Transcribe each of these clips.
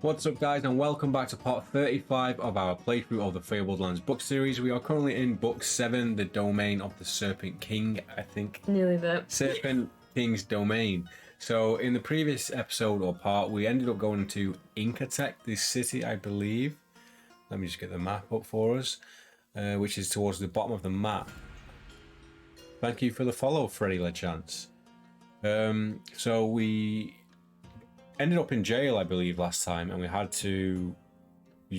What's up guys, and welcome back to part 35 of our playthrough of the Fabled Lands book series. We are currently in book 7, the domain of the Serpent King, I think. Nearly there. Serpent King's domain. So in the previous episode or part, we ended up going to Inkatech, this city, I believe. Let me just get the map up for us, which is towards the bottom of the map. Thank you for the follow, Freddy LeChance. So we ended up in jail, I believe, last time, and we had to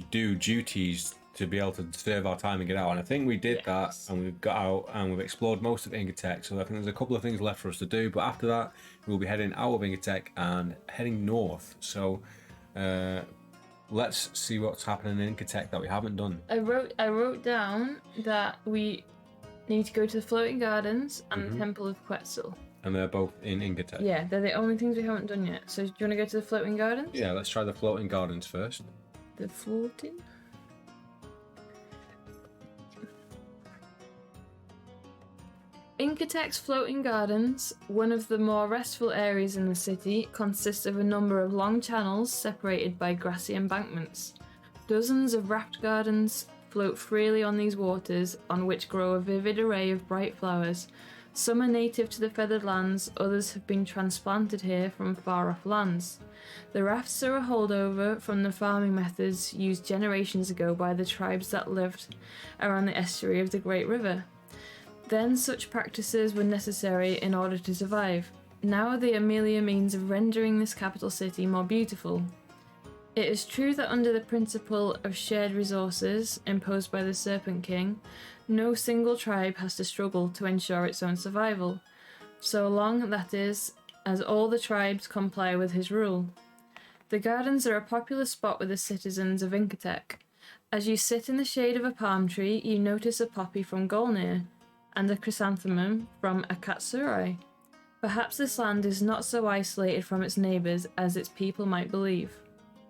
do duties to be able to serve our time and get out. And I think we did that, and we've got out, and we've explored most of Inkatech. So I think there's a couple of things left for us to do. But after that, we'll be heading out of Inkatech and heading north. So let's see what's happening in Inkatech that we haven't done. I wrote down that we need to go to the Floating Gardens and the Temple of Quetzal. And they're both in Inkatech. Yeah, they're the only things we haven't done yet. So do you want to go to the Floating Gardens? Yeah, let's try the Floating Gardens first. The floating? Inkatech's Floating Gardens, one of the more restful areas in the city, consists of a number of long channels separated by grassy embankments. Dozens of raft gardens float freely on these waters, on which grow a vivid array of bright flowers. Some are native to the Feathered Lands, others have been transplanted here from far-off lands. The rafts are a holdover from the farming methods used generations ago by the tribes that lived around the estuary of the Great River. Then such practices were necessary in order to survive. Now they are merely a means of rendering this capital city more beautiful. It is true that under the principle of shared resources imposed by the Serpent King, no single tribe has to struggle to ensure its own survival, so long, that is, as all the tribes comply with his rule. The gardens are a popular spot with the citizens of Inkatech. As you sit in the shade of a palm tree, you notice a poppy from Golnir, and a chrysanthemum from Akatsurai. Perhaps this land is not so isolated from its neighbours as its people might believe.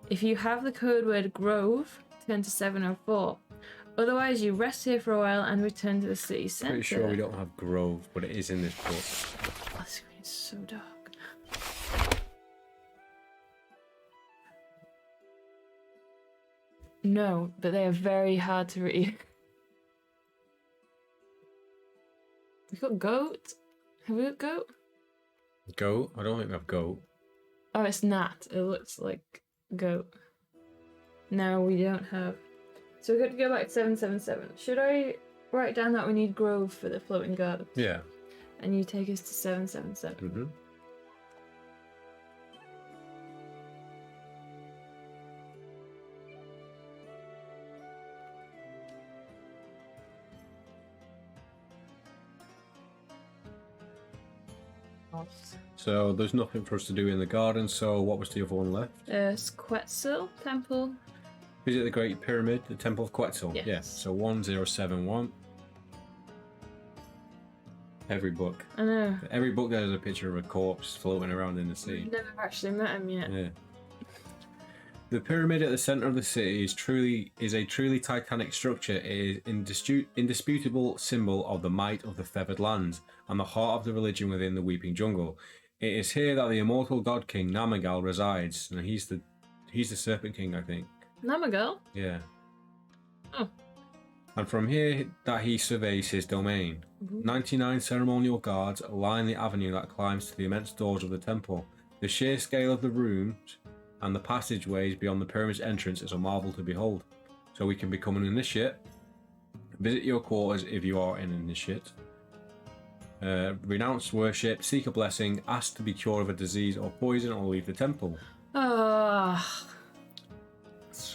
If you have the code word Grove, turn to 704. Otherwise, you rest here for a while and return to the city centre. Pretty sure we don't have Grove, but it is in this book. Oh, the screen is so dark. No, but they are very hard to read. We've got goat. Have we got goat? Goat? I don't think we have goat. Oh, it's gnat. It looks like goat. No, we don't have. So we've got to go back to 777. Should I write down that we need Grove for the Floating Garden? Yeah. And you take us to 777. Mm-hmm. So there's nothing for us to do in the garden, so what was the other one left? Quetzal Temple. Visit the Great Pyramid, the Temple of Quetzal. Yes. Yeah, so 1071. Every book. I know. Every book there's a picture of a corpse floating around in the sea. We've never actually met him yet. Yeah. The pyramid at the center of the city is a truly titanic structure. It is indisputable symbol of the might of the Feathered Lands and the heart of the religion within the Weeping Jungle. It is here that the immortal god king Namagal resides, and he's the Serpent King, I think. Namagal? Yeah. Oh. And from here that he surveys his domain. 99 ceremonial guards line the avenue that climbs to the immense doors of the temple. The sheer scale of the rooms and the passageways beyond the pyramid's entrance is a marvel to behold. So we can become an initiate. Visit your quarters if you are an initiate. Renounce worship, seek a blessing, ask to be cured of a disease or poison, or leave the temple. Ah.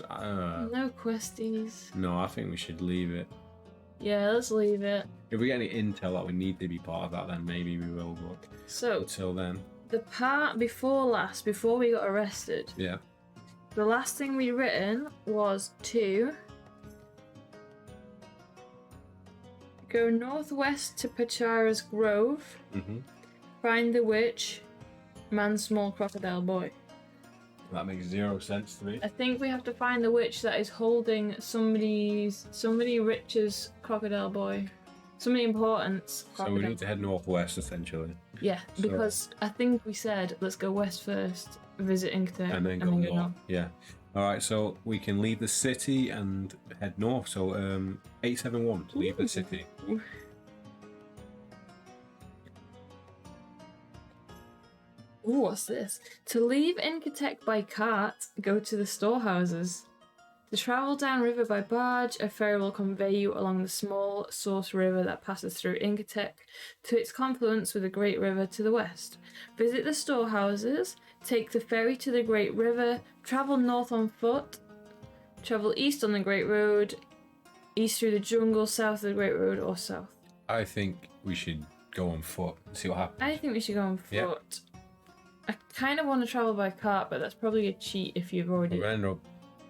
No questies. No, I think we should leave it. Yeah, let's leave it. If we get any intel that we need to be part of that, then maybe we will, but So, until then. the part before we got arrested, Yeah. the last thing we'd written was to go northwest to Pachara's Grove, find the witch, man small crocodile boy. That makes zero sense to me. I think we have to find the witch that is holding somebody rich's crocodile boy. Somebody important's So crocodile. we need to head northwest, essentially. Yeah, So- because I think we said let's go west first, visit Inkatech, And then go north. Yeah. Alright, so we can leave the city and head north. So 871 to leave the city. Ooh, what's this? To leave Incotek by cart, go to the storehouses. To travel downriver by barge, a ferry will convey you along the small source river that passes through Incotek to its confluence with the Great River to the west. Visit the storehouses, take the ferry to the Great River, travel north on foot, travel east on the Great Road, east through the jungle, south of the Great Road, or south. I think we should go on foot and see what happens. I think we should go on foot. Yeah. I kind of want to travel by cart, but that's probably a cheat if you've already... We'll end up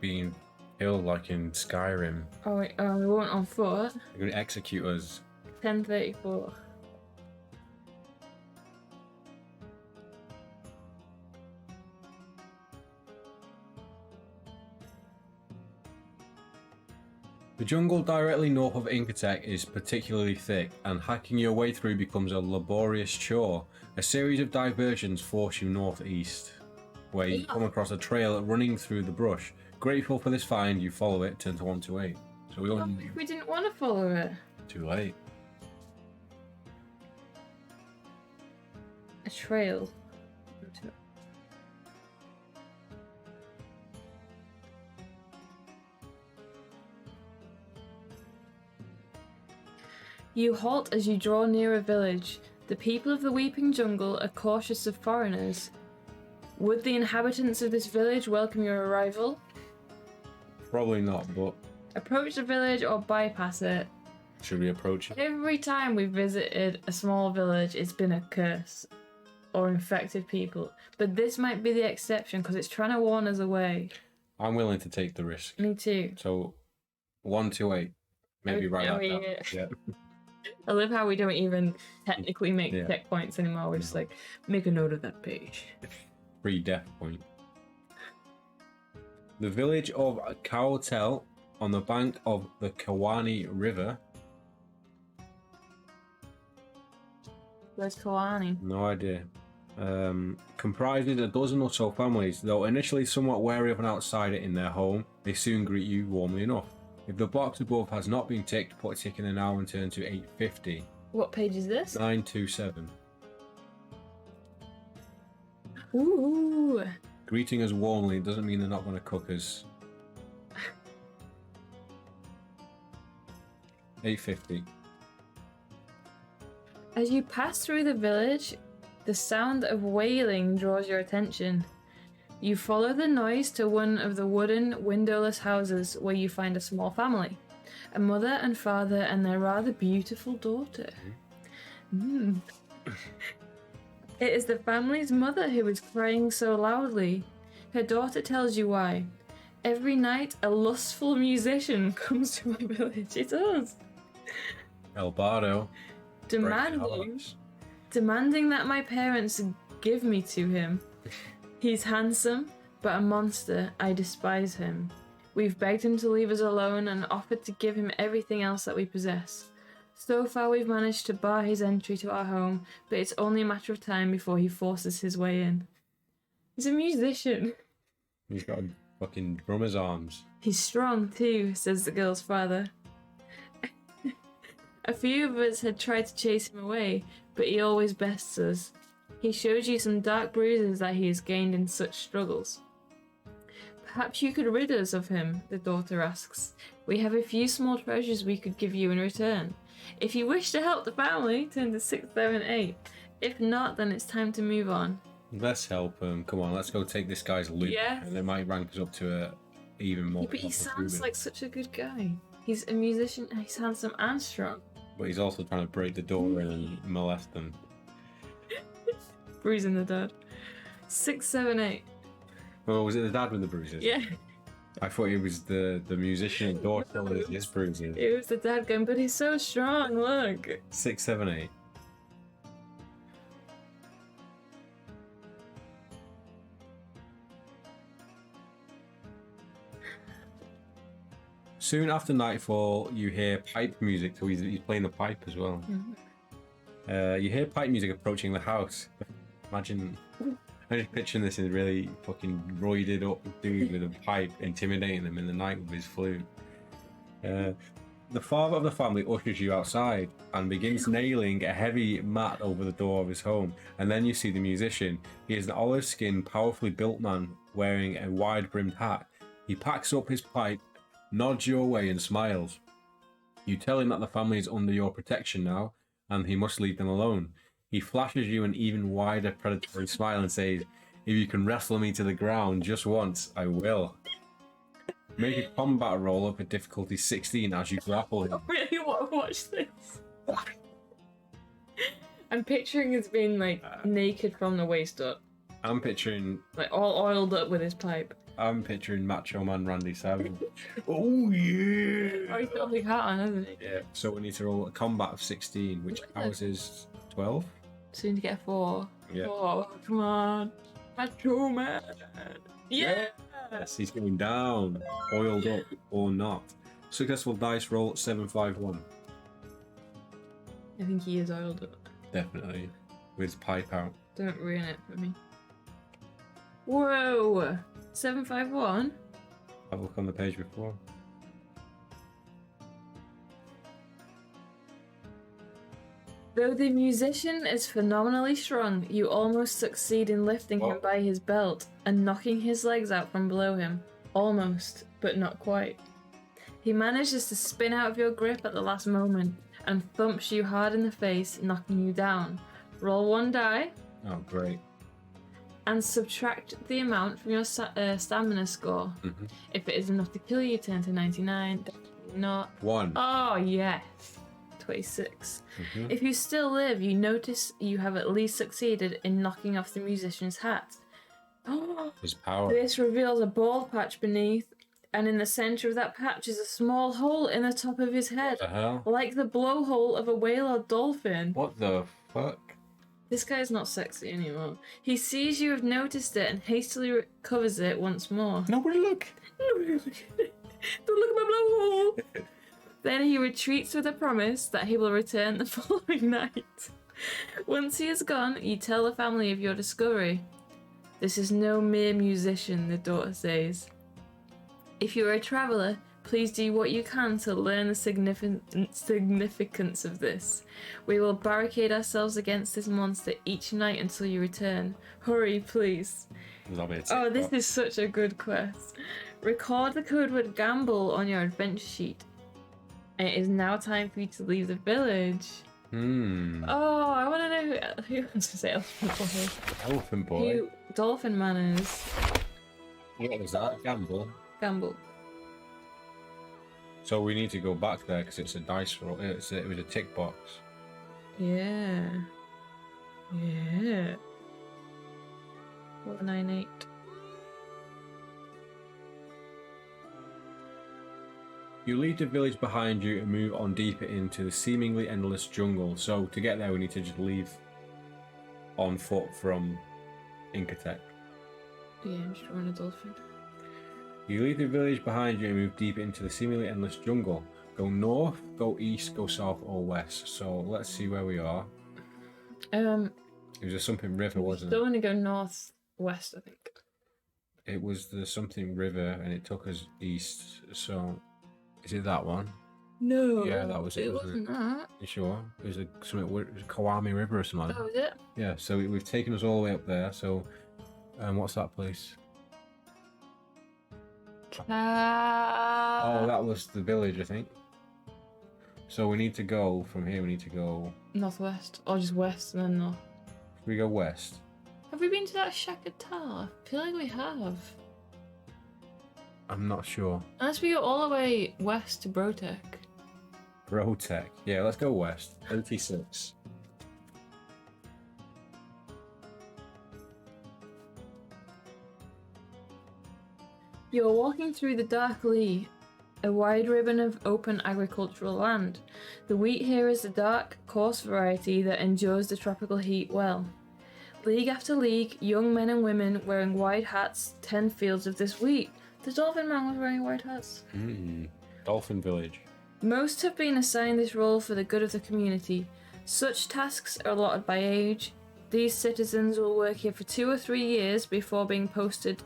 being killed like in Skyrim. Oh, wait, we won't on foot. They're going to execute us. 10:34. The jungle directly north of Incotek is particularly thick, and hacking your way through becomes a laborious chore. A series of diversions force you northeast, where you come across a trail running through the brush. Grateful for this find, you follow it, turn to 128. So we What if we didn't want to follow it? Too late. A trail. You halt as you draw near a village. The people of the Weeping Jungle are cautious of foreigners. Would the inhabitants of this village welcome your arrival? Probably not, but Approach the village or bypass it. should we approach it? Every time we've visited a small village, it's been a curse or infected people. But this might be the exception because it's trying to warn us away. I'm willing to take the risk. Me too. So 128. Maybe right Are we- down. Yeah. I love how we don't even technically make Yeah. checkpoints anymore. We're just like, make a note of that page. Free death point. The village of Kautel on the bank of the Kawani River. Where's Kawani? No idea. Comprises a dozen or so families. Though initially somewhat wary of an outsider in their home, they soon greet you warmly enough. If the box above has not been ticked, put a tick in the now and turn to 850. What page is this? 927. Ooh. Greeting us warmly doesn't mean they're not going to cook us. 850. As you pass through the village, the sound of wailing draws your attention. You follow the noise to one of the wooden, windowless houses where you find a small family. A mother and father and their rather beautiful daughter. It is the family's mother who is crying so loudly. Her daughter tells you why. Every night, a lustful musician comes to my village. It does. El Bardo. Demanding that my parents give me to him. He's handsome, but a monster. I despise him. We've begged him to leave us alone and offered to give him everything else that we possess. So far we've managed to bar his entry to our home, but it's only a matter of time before he forces his way in. He's a musician. He's got a fucking drummer's arms. He's strong too, says the girl's father. A few of us had tried to chase him away, but he always bests us. He shows you some dark bruises that he has gained in such struggles. Perhaps you could rid us of him, the daughter asks. We have a few small treasures we could give you in return. If you wish to help the family, turn to 678. If not, then it's time to move on. Let's help him. Come on, let's go take this guy's loot. Yeah. And it might rank us up to a even more. Yeah, but he popular sounds Ruben. like such a good guy. He's a musician, he's handsome and strong. But he's also trying to break the door in and molest them. Bruising the dad. 678. Oh, was it the dad with the bruises? Yeah. I thought it was the musician and daughter with his bruises. It was the dad going, but he's so strong, look. 678. Soon after nightfall, you hear pipe music. So he's playing the pipe as well. You hear pipe music approaching the house. Imagine I'm just picturing this in really fucking roided up dude with a pipe intimidating them in the night with his flute. The father of the family ushers you outside and begins nailing a heavy mat over the door of his home. And then you see the musician. He is an olive-skinned, powerfully built man wearing a wide-brimmed hat. He packs up his pipe, nods your way and smiles. You tell him that the family is under your protection now and he must leave them alone. He flashes you an even wider predatory smile and says, "If you can wrestle me to the ground just once, I will." Make a combat roll up at difficulty 16 as you grapple him. I really want to watch this. I'm picturing us being like naked from the waist up. I'm picturing all oiled up with his pipe. I'm picturing Macho Man Randy Savage. Oh yeah! Oh, he's got a big hat on, hasn't he? Yeah. So we need to roll a combat of 16, which ours is 12. Soon to get a 4. Yeah. 4, come on. Macho Man. Yeah! Yes, he's going down, oiled up or not. Successful dice roll 751. I think he is oiled up. Definitely. With his pipe out. Don't ruin it for me. Whoa! 751? Have a look on the page before. Though the musician is phenomenally strong, you almost succeed in lifting him by his belt and knocking his legs out from below him. Almost, but not quite. He manages to spin out of your grip at the last moment and thumps you hard in the face, knocking you down. Roll 1 die. Oh, great. And subtract the amount from your stamina score. Mm-hmm. If it is enough to kill you, turn to 99. Not. 1. Oh, yes. 26. Mm-hmm. If you still live, you notice you have at least succeeded in knocking off the musician's hat. His power. This reveals a bald patch beneath, and in the centre of that patch is a small hole in the top of his head. What the hell? Like the blowhole of a whale or dolphin. What the fuck? This guy's not sexy anymore. He sees you have noticed it and hastily covers it once more. Nobody look! Don't look at my blowhole! Then he retreats with a promise that he will return the following night. Once he is gone, you tell the family of your discovery. This is no mere musician, the daughter says. If you are a traveller, please do what you can to learn the significance of this. We will barricade ourselves against this monster each night until you return. Hurry, please. Oh, this is such a good quest. Record the code word GAMBLE on your adventure sheet. It is now time for you to leave the village. Oh, I want to know who wants to say Elephant Boy. Elephant Boy? Who Dolphin Manners. What was that? Gamble? Gamble. So we need to go back there because it's a dice roll. It was a tick box. Yeah. Yeah. 498. You leave the village behind you and move on deeper into the seemingly endless jungle. So to get there, we need to just leave on foot from Incatech. Yeah, I'm just drawing a dolphin. You leave the village behind you and move deeper into the seemingly endless jungle. Go north, go east, go south, or west. So let's see where we are. It was a something river, wasn't it? Don't want to go northwest, I think. It was the something river, and it took us east. So, is it that one? No. Yeah, that was it. It wasn't that. You sure? It was a Kawami River or something. Oh, was it? Yeah. So we've taken us all the way up there. So, what's that place? Oh, that was the village, I think. So we need to go from here. We need to go northwest, or just west and then north. We go west. Have we been to that Shakatar? I feel like we have. I'm not sure. Unless we go all the way west to Brotech. Brotech. Yeah, let's go west. 86. You're walking through the dark Lee, a wide ribbon of open agricultural land. The wheat here is the dark, coarse variety that endures the tropical heat well. League after league, young men and women wearing wide hats tend fields of this wheat. The Dolphin Man was wearing white hats. Dolphin Village. Most have been assigned this role for the good of the community. Such tasks are allotted by age. These citizens will work here for 2 or 3 years before being posted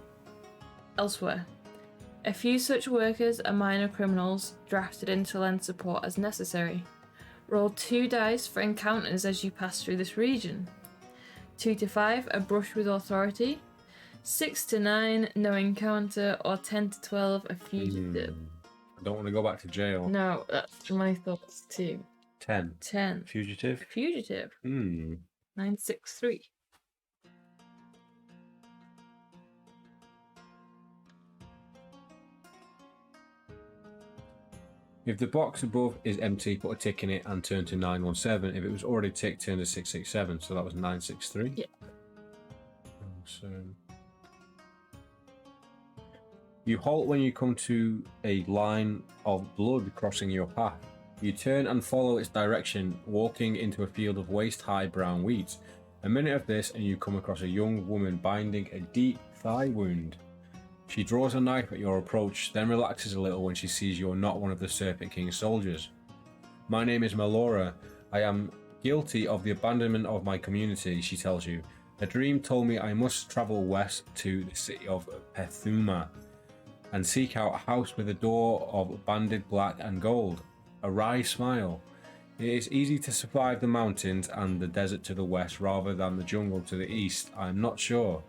elsewhere. A few such workers are minor criminals drafted in to lend support as necessary. Roll 2 dice for encounters as you pass through this region. 2 to 5 are brush with authority. 6 to 9, no encounter, or 10 to 12, a fugitive. I don't want to go back to jail. No, that's my thoughts too. 10. 10. Fugitive? Fugitive. 963. If the box above is empty, put a tick in it and turn to 917. If it was already ticked, turn to 667. So that was 963? Yeah. So you halt when you come to a line of blood crossing your path. You turn and follow its direction, walking into a field of waist-high brown wheat. A minute of this and you come across a young woman binding a deep thigh wound. She draws a knife at your approach, then relaxes a little when she sees you are not one of the Serpent King's soldiers. My name is Melora. I am guilty of the abandonment of my community, she tells you. A dream told me I must travel west to the city of Pethuma and seek out a house with a door of banded black and gold. A wry smile. It is easy to survive the mountains and the desert to the west rather than the jungle to the east. I'm not sure.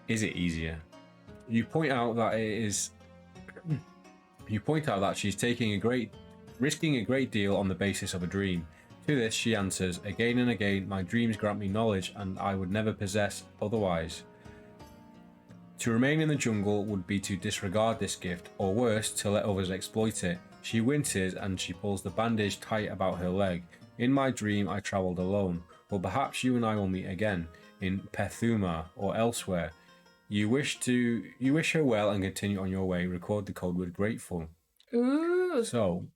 Is it easier? You point out that she's risking a great deal on the basis of a dream. To this she answers, again and again, my dreams grant me knowledge and I would never possess otherwise. To remain in the jungle would be to disregard this gift, or worse, to let others exploit it. She winces and she pulls the bandage tight about her leg. In my dream I travelled alone, but perhaps you and I will meet again, in Pethuma or elsewhere. You wish her well and continue on your way. Record the code word grateful. Ooh. So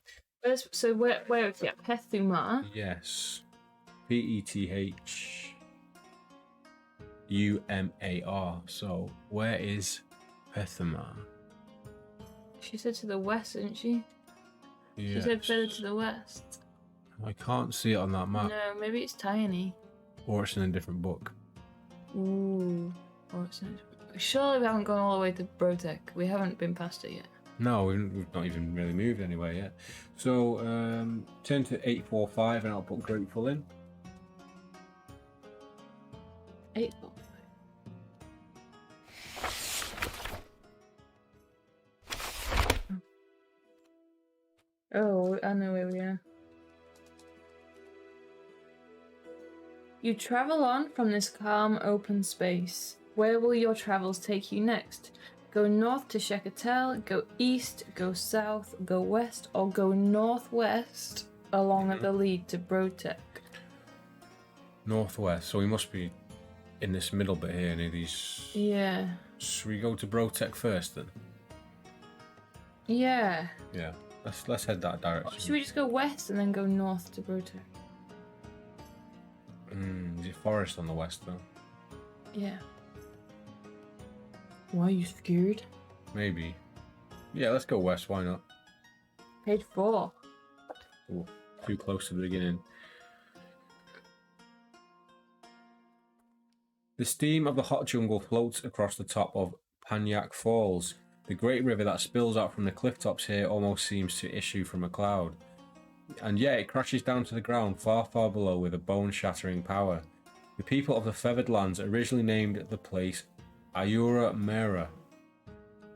where is it? Pethuma? Yes. Pethumar. So where is Pethuma? She said to the west, didn't she? Yes. She said further to the west. I can't see it on that map. No, maybe it's tiny. Or it's in a different book. Ooh. Or it's in a different book. Surely we haven't gone all the way to Brotek. We haven't been past it yet. No, we've not even really moved anywhere yet. So turn to 845 and I'll put grateful in. 845. Oh, I know where we are. You travel on from this calm, open space. Where will your travels take you next? Go north to Shekatel, go east, go south, go west, or go northwest along the lead to Brotek. Northwest, so we must be in this middle bit here near these... Yeah. Should we go to Brotek first then? Yeah. Yeah, let's head that direction. Should we just go west and then go north to Brotek? Is it forest on the west though? Yeah. Why are you scared? Maybe. Yeah, let's go west, why not? Page 4. Ooh, too close to the beginning. The steam of the hot jungle floats across the top of Panyak Falls. The great river that spills out from the cliff tops here almost seems to issue from a cloud. And yet it crashes down to the ground far, far below with a bone-shattering power. The people of the Fabled Lands originally named the place Ayura Mera,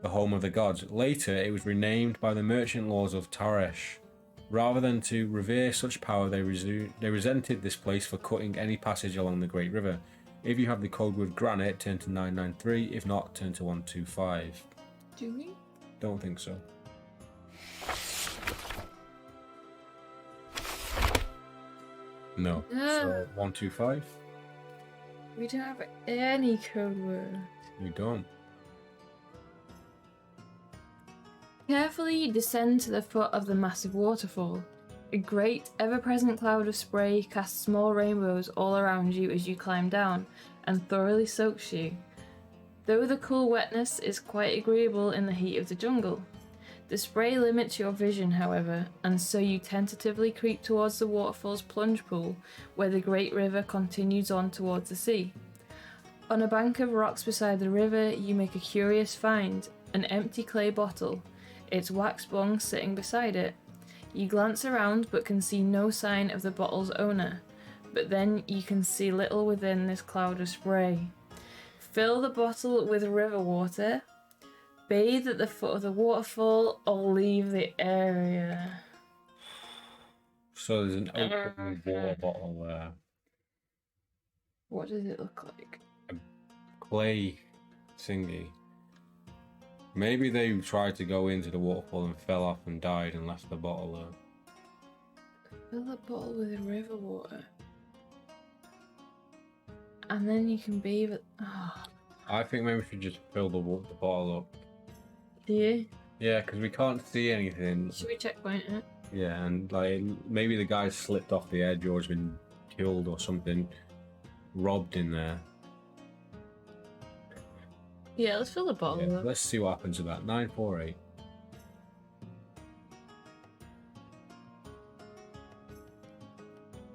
the home of the gods. Later it was renamed by the merchant lords of Taresh. Rather than to revere such power, they resented this place for cutting any passage along the great river. If you have the code word granite, turn to 993. If not, turn to 125. Do we? Don't think so. No. So 125? We don't have any code word. You don't. Carefully descend to the foot of the massive waterfall. A great, ever-present cloud of spray casts small rainbows all around you as you climb down, and thoroughly soaks you. Though the cool wetness is quite agreeable in the heat of the jungle. The spray limits your vision, however, and so you tentatively creep towards the waterfall's plunge pool, where the great river continues on towards the sea. On a bank of rocks beside the river, you make a curious find, an empty clay bottle, its wax bong sitting beside it. You glance around but can see no sign of the bottle's owner, but then you can see little within this cloud of spray. Fill the bottle with river water, bathe at the foot of the waterfall, or leave the area. So there's an open water bottle there. What does it look like? Clay thingy. Maybe they tried to go into the waterfall and fell off and died and left the bottle there. Fill the bottle with river water. And then you can bathe it. Oh. I think maybe we should just fill the bottle up. Do you? Yeah, because we can't see anything. Should we checkpoint it? Yeah, and like maybe the guy slipped off the edge or has been killed or something, robbed in there. Yeah, let's fill the bottle Yeah, up. let's see what happens to that. 948.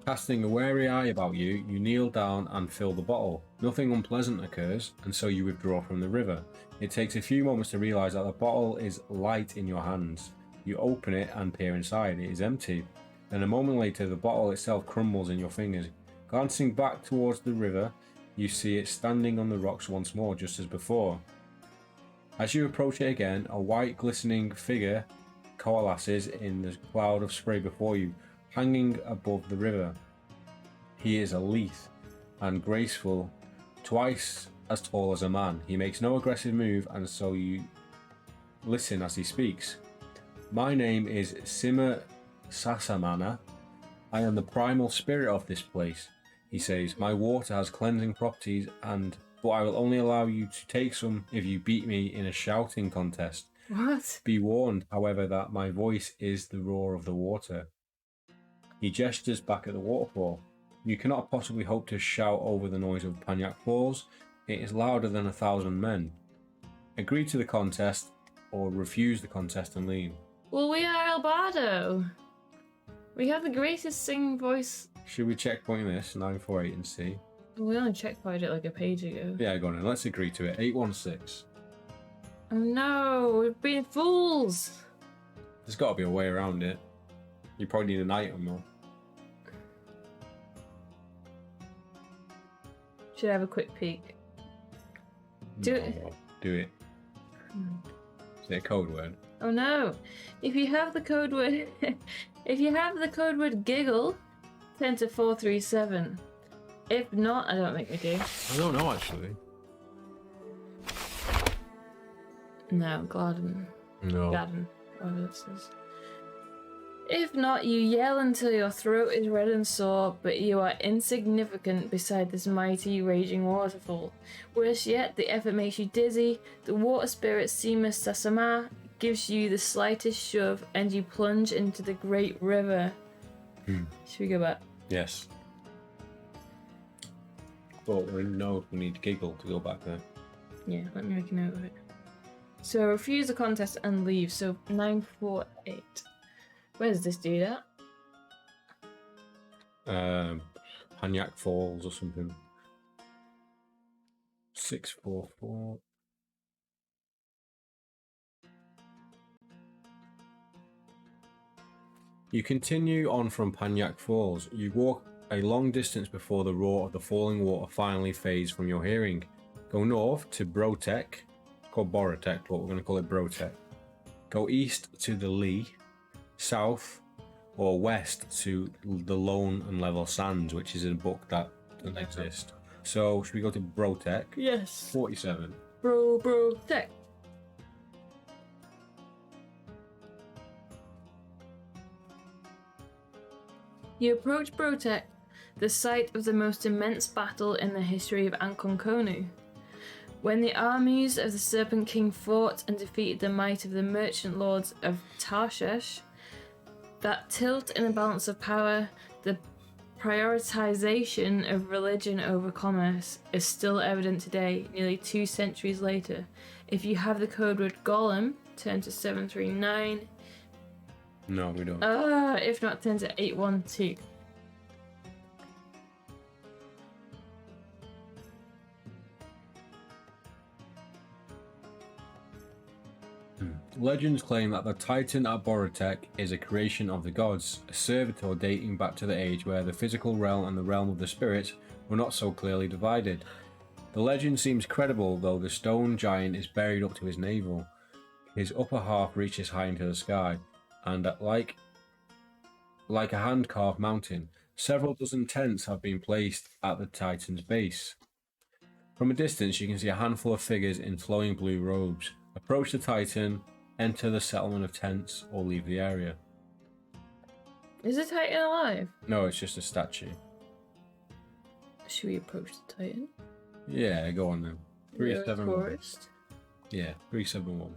Casting a wary eye about you, you kneel down and fill the bottle. Nothing unpleasant occurs, and so you withdraw from the river. It takes a few moments to realise that the bottle is light in your hands. You open it and peer inside. It is empty. Then a moment later, the bottle itself crumbles in your fingers. Glancing back towards the river, you see it standing on the rocks once more, just as before. As you approach it again, a white glistening figure coalesces in the cloud of spray before you, hanging above the river. He is a lithe and graceful, twice as tall as a man. He makes no aggressive move, and so you listen as he speaks. My name is Sima Sasamana. I am the primal spirit of this place, he says. My water has cleansing properties, but I will only allow you to take some if you beat me in a shouting contest. What? Be warned, however, that my voice is the roar of the water. He gestures back at the waterfall. You cannot possibly hope to shout over the noise of Panyak Falls. It is louder than 1,000 men. Agree to the contest, or refuse the contest and leave. Well, we are Albardo. We have the greatest singing voice. Should we checkpoint this, 948, and see? We only checkpointed it like a page ago. Yeah, go on then. Let's agree to it. 816. Oh no, we've been fools. There's got to be a way around it. You probably need an item though. Should I have a quick peek? Do it. Do it. Is it a code word? Oh no! If you have the code word, giggle, 10 to 437. If not, I don't think we do. I don't know actually. No, Gladden. No. Gladden. Whatever this is. If not, you yell until your throat is red and sore, but you are insignificant beside this mighty raging waterfall. Worse yet, the effort makes you dizzy, the water spirit Sima Sasama gives you the slightest shove, and you plunge into the great river. Should we go back? Yes. But we know we need giggle to go back there. Yeah, let me make a note of it. So refuse the contest and leave, so 948. Where's this dude at? Panyak Falls or something. 644. You continue on from Panyak Falls. You walk a long distance before the roar of the falling water finally fades from your hearing. Go north to Brotek, called Borotek, but we're going to call it Brotek. Go east to the Lee, south or west to the Lone and Level Sands, which is a book that doesn't exist. So, should we go to Brotek? Yes. 47. Brotek. You approach Brotek, the site of the most immense battle in the history of Ankonkonu. When the armies of the Serpent King fought and defeated the might of the merchant lords of Tarshish, that tilt in the balance of power, the prioritization of religion over commerce, is still evident today, nearly 2 centuries later. If you have the code word Golem, turn to 739. No, we don't. If not, turn to 812. Legends claim that the Titan at Borotech is a creation of the gods, a servitor dating back to the age where the physical realm and the realm of the spirits were not so clearly divided. The legend seems credible, though the stone giant is buried up to his navel. His upper half reaches high into the sky, and like a hand-carved mountain, several dozen tents have been placed at the Titan's base. From a distance, you can see a handful of figures in flowing blue robes. Approach the Titan, enter the settlement of tents, or leave the area. Is the Titan alive? No, it's just a statue. Should we approach the Titan? Yeah, go on then. You're a 371. tourist. Yeah, 371.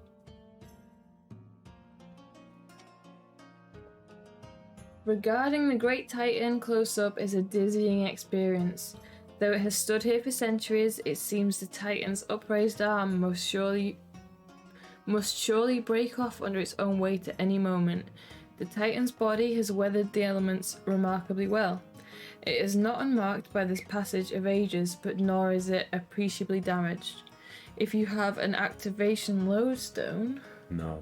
Regarding the Great Titan close up is a dizzying experience. Though it has stood here for centuries, it seems the Titan's upraised arm must surely break off under its own weight at any moment. The Titan's body has weathered the elements remarkably well. It is not unmarked by this passage of ages, but nor is it appreciably damaged. If you have an activation lodestone... No,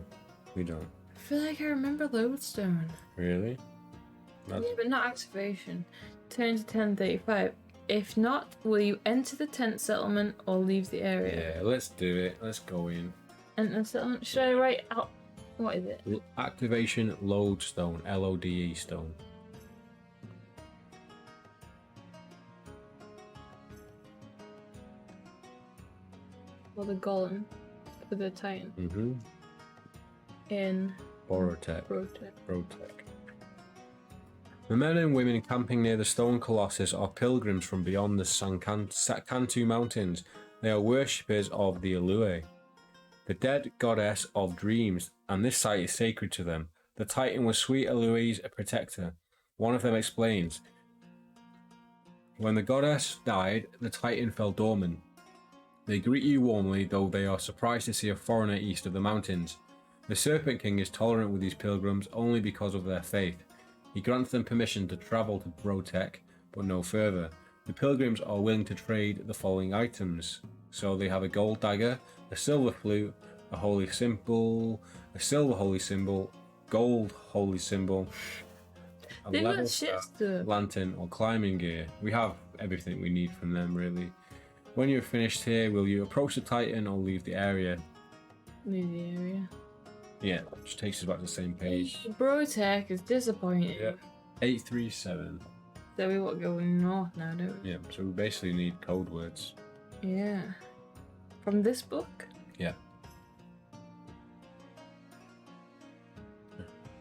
we don't. I feel like I remember lodestone. Really? Yeah, but not activation. Turn to 1035. If not, will you enter the tent settlement or leave the area? Yeah, let's do it. Let's go in. Enter the settlement. Should I write out... What is it? Activation lodestone. Lode stone. Or the golem for the Titan. Mm-hmm. In... Borotech. Brotech. The men and women camping near the stone colossus are pilgrims from beyond the Cantu Mountains. They are worshippers of the Elue, the dead goddess of dreams, and this site is sacred to them. The Titan was Sweet Elue's protector. One of them explains, when the goddess died, the Titan fell dormant. They greet you warmly, though they are surprised to see a foreigner east of the mountains. The Serpent King is tolerant with these pilgrims only because of their faith. He grants them permission to travel to Brotech, but no further. The pilgrims are willing to trade the following items. So they have a gold dagger, a silver flute, a holy symbol, a silver holy symbol, gold holy symbol, a They level got shit staff, stuff. lantern, or climbing gear. We have everything we need from them, really. When you're finished here, will you approach the Titan or leave the area? Leave the area. Yeah, which takes us back to the same page. Brotech is disappointing. Yeah. 837. So we want to go north now, don't we? Yeah, so we basically need code words. Yeah. From this book? Yeah.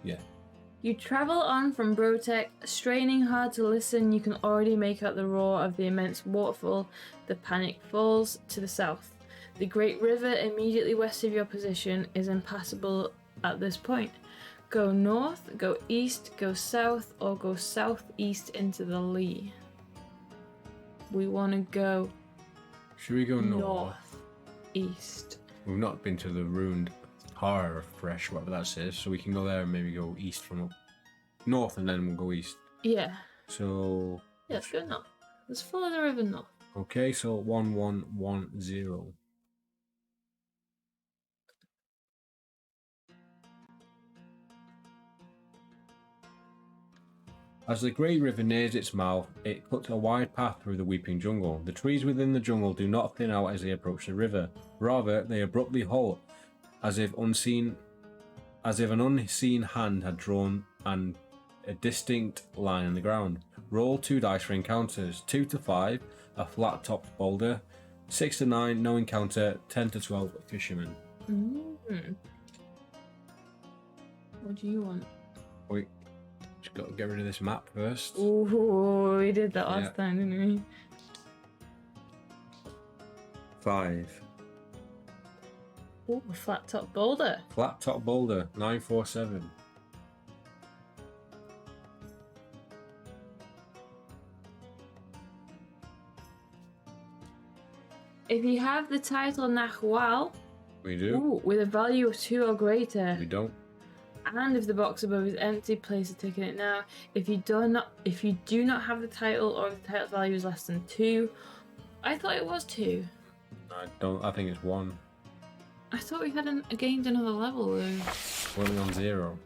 Yeah. You travel on from Brotech, straining hard to listen. You can already make out the roar of the immense waterfall, the Panic Falls to the south. The great river immediately west of your position is impassable at this point. Go north, go east, go south, or go southeast into the Lee. We want to go Should we go north? East. We've not been to the ruined Hara Fresh, whatever that says, so we can go there and maybe go east from up north and then we'll go east. Yeah. So Yeah, let's go north. Let's follow the river north. okay, so 1110. As the great river nears its mouth, it cuts a wide path through the weeping jungle. The trees within the jungle do not thin out as they approach the river. Rather, they abruptly halt, as if an unseen hand had drawn a distinct line in the ground. Roll 2 dice for encounters. 2 to 5, a flat-topped boulder. 6 to 9, no encounter. 10 to 12, a fisherman. Mm-hmm. What do you want? Wait, just got to get rid of this map first. Ooh, we did that Yeah. last time, didn't we? 5. Ooh, a flat top boulder. Flat top boulder, 947. If you have the title Nahual, We do. Ooh, with a value of 2 or greater. We don't. And if the box above is empty, place a tick in it now. If you do not have the title, or if the title value is less than 2. I thought it was 2. I think it's 1. I thought we had gained another level though. We're only on 0.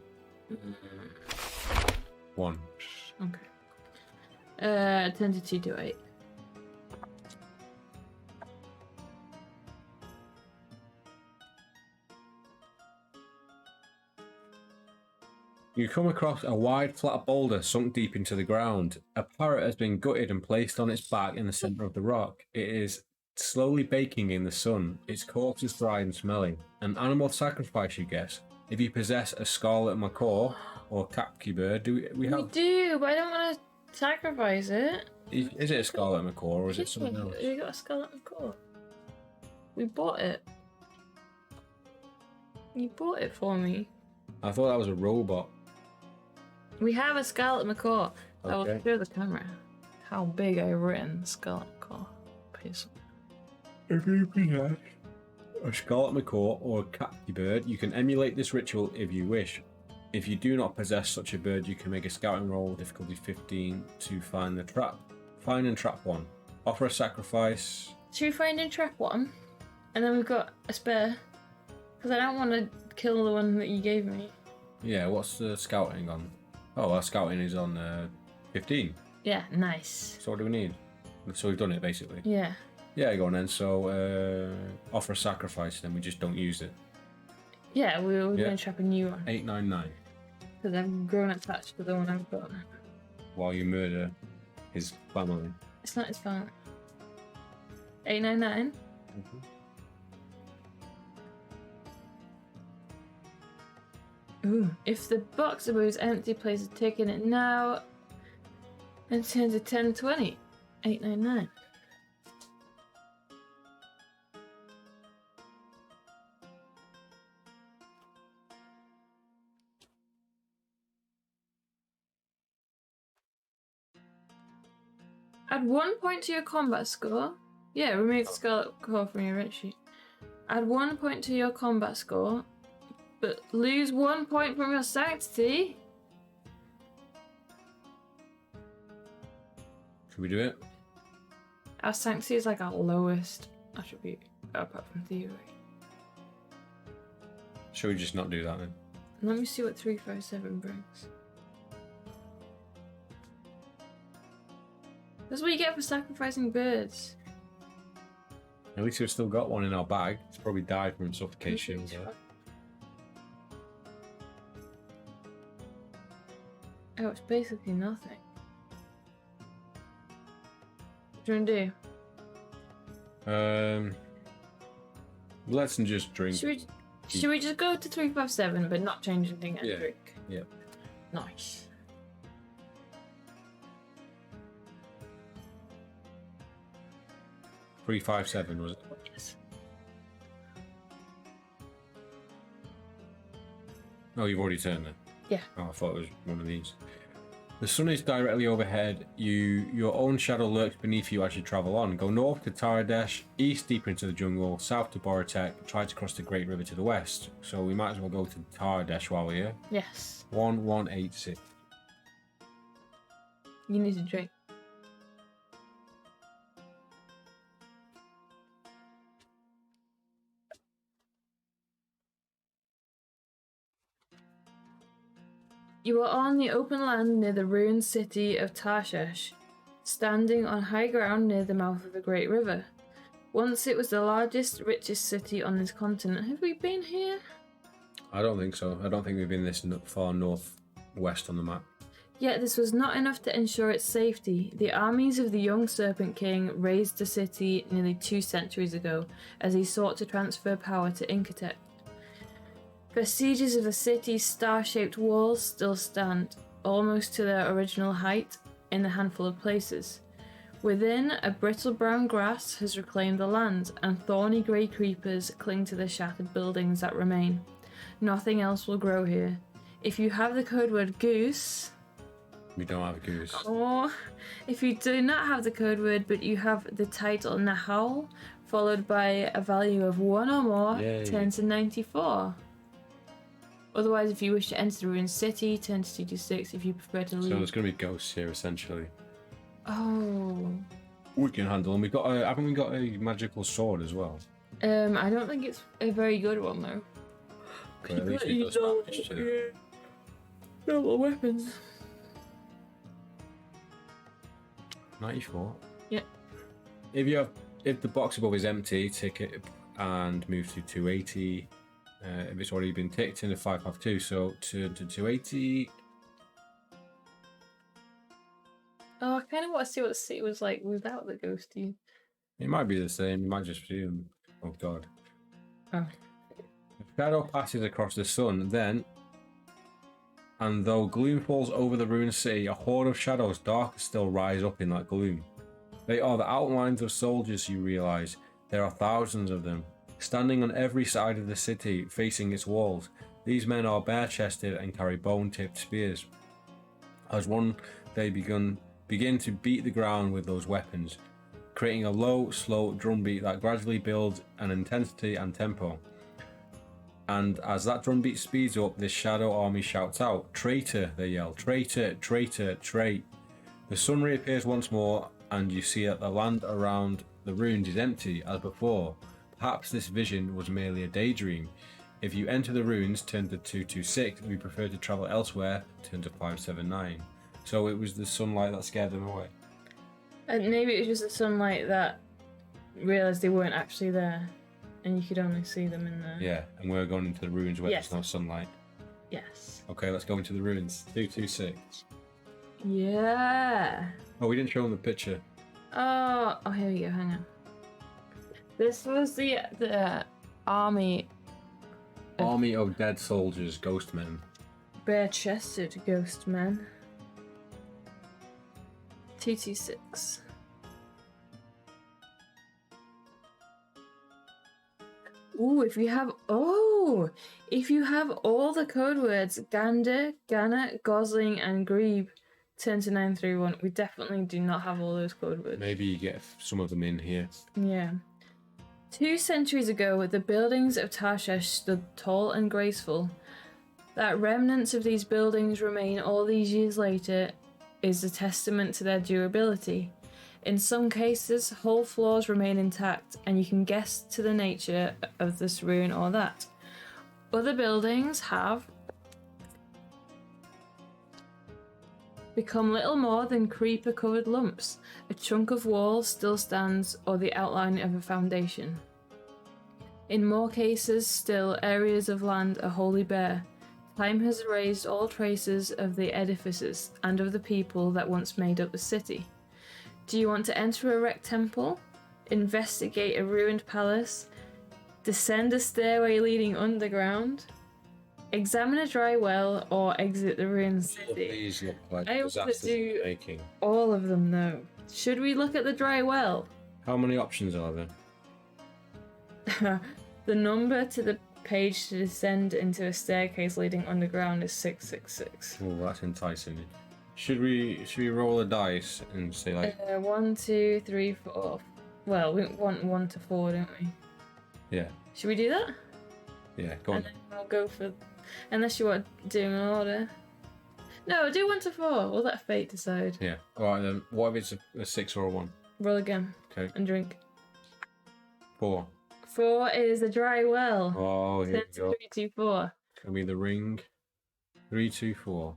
1. Okay. 10 to 2 to 8. You come across a wide, flat boulder sunk deep into the ground. A parrot has been gutted and placed on its back in the center of the rock. It is slowly baking in the sun. Its corpse is dry and smelly. An animal sacrifice, you guess. If you possess a scarlet macaw or capky bird, do we have? We do, but I don't want to sacrifice it. Is it a scarlet macaw or is it something else? We got a scarlet macaw. We bought it. You bought it for me. I thought that was a robot. We have a scarlet macaw. I will Okay. show the camera how big I've written scarlet macaw. Please. If you possess a scarlet macaw or a capky bird, you can emulate this ritual if you wish. If you do not possess such a bird, you can make a scouting roll, difficulty 15, to find the trap. Find and trap one. Offer a sacrifice. Should we find and trap one? And then we've got a spare. Because I don't want to kill the one that you gave me. Yeah, what's the scouting on? Oh, our scouting is on 15. Yeah, nice. So what do we need? So we've done it, basically. Yeah. Yeah, go on then. So offer a sacrifice, then we just don't use it. Yeah, we were going to trap a new one. 899. Because I've grown attached to the one I've got. While you murder his family. It's not his fault. 899? Ooh. If the box above is empty, place a tick in it now. And turn to 1020. 899. Add 1 point to your combat score. Yeah, remove the scarlet core from your red sheet. Add 1 point to your combat score, but lose 1 point from your sanctity. Should we do it? Our sanctity is like our lowest attribute, apart from thievery. Should we just not do that then? Let me see what 357 brings. That's what you get for sacrificing birds. At least we've still got one in our bag. It's probably died from suffocation. Oh, it's basically nothing. What do you want to do? Let's just drink. Should we just go to 357 but not change anything and drink? Yeah. Nice. $357 was it? Yes. Oh, you've already turned it. Yeah. Oh, I thought it was one of these. The sun is directly overhead. Your own shadow lurks beneath you as you travel on. Go north to Taradesh, east deeper into the jungle, south to Boratek, try to cross the Great River to the west. So we might as well go to Taradesh while we're here. Yes. 1186. You need to drink. You are on the open land near the ruined city of Tarshish, standing on high ground near the mouth of the Great River. Once it was the largest, richest city on this continent. Have we been here? I don't think so. I don't think we've been this far northwest on the map. Yet this was not enough to ensure its safety. The armies of the young Serpent King razed the city nearly 2 centuries ago as he sought to transfer power to Inkatep. Vestiges of the city's star-shaped walls still stand, almost to their original height, in a handful of places. Within, a brittle brown grass has reclaimed the land, and thorny grey creepers cling to the shattered buildings that remain. Nothing else will grow here. If you have the code word goose... We don't have a goose. Or if you do not have the code word, but you have the title Nahal followed by a value of 1 or more, Yay. turn to 94. Otherwise, if you wish to enter the ruined city, turn to 226 if you prefer to leave. So there's going to be ghosts here, essentially. Oh. We can handle them. Haven't we got a magical sword as well? I don't think it's a very good one, though. But at least it does damage too. Normal weapons. 94? Yeah. If the box above is empty, tick it and move to 280. If it's already been ticked, into 552, so turn to 280. Oh, I kind of want to see what the city was like without the ghosty. It might be the same, you might just see them. Oh god. Oh. The shadow passes across the sun, then, and though gloom falls over the ruined city, a horde of shadows darker still rise up in that gloom. They are the outlines of soldiers, you realise. There are thousands of them, standing on every side of the city, facing its walls. These men are bare-chested and carry bone-tipped spears. As one, they begin to beat the ground with those weapons, creating a low, slow drumbeat that gradually builds an intensity and tempo. And as that drumbeat speeds up, this shadow army shouts out, "Traitor!" they yell, "Traitor! Traitor! Trait!" The sun reappears once more, and you see that the land around the ruins is empty as before. Perhaps this vision was merely a daydream. If you enter the ruins, turn to 226. If you prefer to travel elsewhere, turn to 579. So it was the sunlight that scared them away. And maybe it was just the sunlight that realised they weren't actually there, and you could only see them in there. Yeah, and we're going into the ruins where Yes. there's no sunlight. Yes. Okay, let's go into the ruins. 226. Yeah. Oh, we didn't show them the picture. Oh, here we go. Hang on. This was the army Army of dead soldiers, ghost men. bare-chested ghost men. 226. Ooh, if you have all the code words Gander, Ganna, Gosling, and Grebe, turn to 931. We definitely do not have all those code words. Maybe you get some of them in here. Yeah. 2 centuries ago, the buildings of Tarshish stood tall and graceful. That remnants of these buildings remain all these years later is a testament to their durability. In some cases, whole floors remain intact, and you can guess to the nature of this ruin or that. Other buildings have become little more than creeper-covered lumps. A chunk of wall still stands, or the outline of a foundation. In more cases still, areas of land are wholly bare. Time has erased all traces of the edifices and of the people that once made up the city. Do you want to enter a wrecked temple? Investigate a ruined palace? Descend a stairway leading underground? Examine a dry well or exit the ruined city? These look like I want to disasters do in making. all of them though. Should we look at the dry well? How many options are there? The number to the page to descend into a staircase leading underground is 666. Oh, that's enticing. Should we roll a dice and say like 1, 2, 3, 4. Well, we want 1 to 4, don't we? yeah. Should we do that? Yeah, go on. And then I'll go for... Unless you want to do them in order. No, do 1 to 4. We'll let fate decide. Yeah. Alright then. What if it's a 6 or a 1? Roll again. Okay. And drink. 4. 4 is a dry well. Oh, here we go. 3, 2, 4. It's gonna be the ring. 3, 2, 4.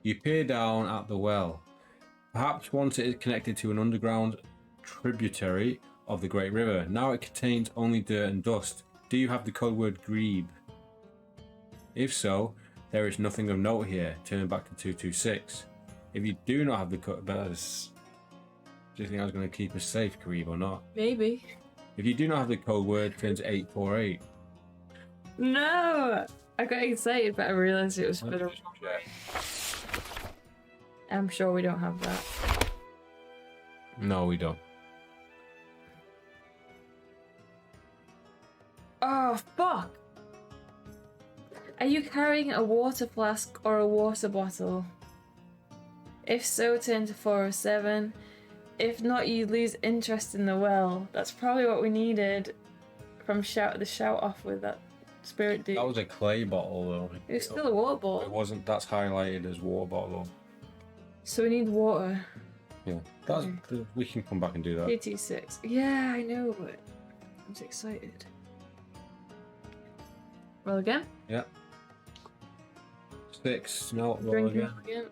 You peer down at the well. Perhaps once it is connected to an underground tributary of the Great River. Now it contains only dirt and dust. Do you have the code word Grebe? If so, there is nothing of note here. Turn back to 226. If you do not have the code, do you think I was going to keep us safe, Grebe, or not? Maybe. If you do not have the code word, turn to 848. No! I got excited, but I realised it was for the... I'm sure we don't have that. No, we don't. Oh, fuck! Are you carrying a water flask or a water bottle? If so, turn to 407. If not, you lose interest in the well. That's probably what we needed from the shout off with that spirit dude. That was a clay bottle though. It was still a water It bottle. wasn't. That's highlighted as water bottle. So we need water. Yeah, that's. Okay. We can come back and do that. 226. Yeah, I know, but I'm just excited. Roll again. Yeah. 6. No, roll Drink again.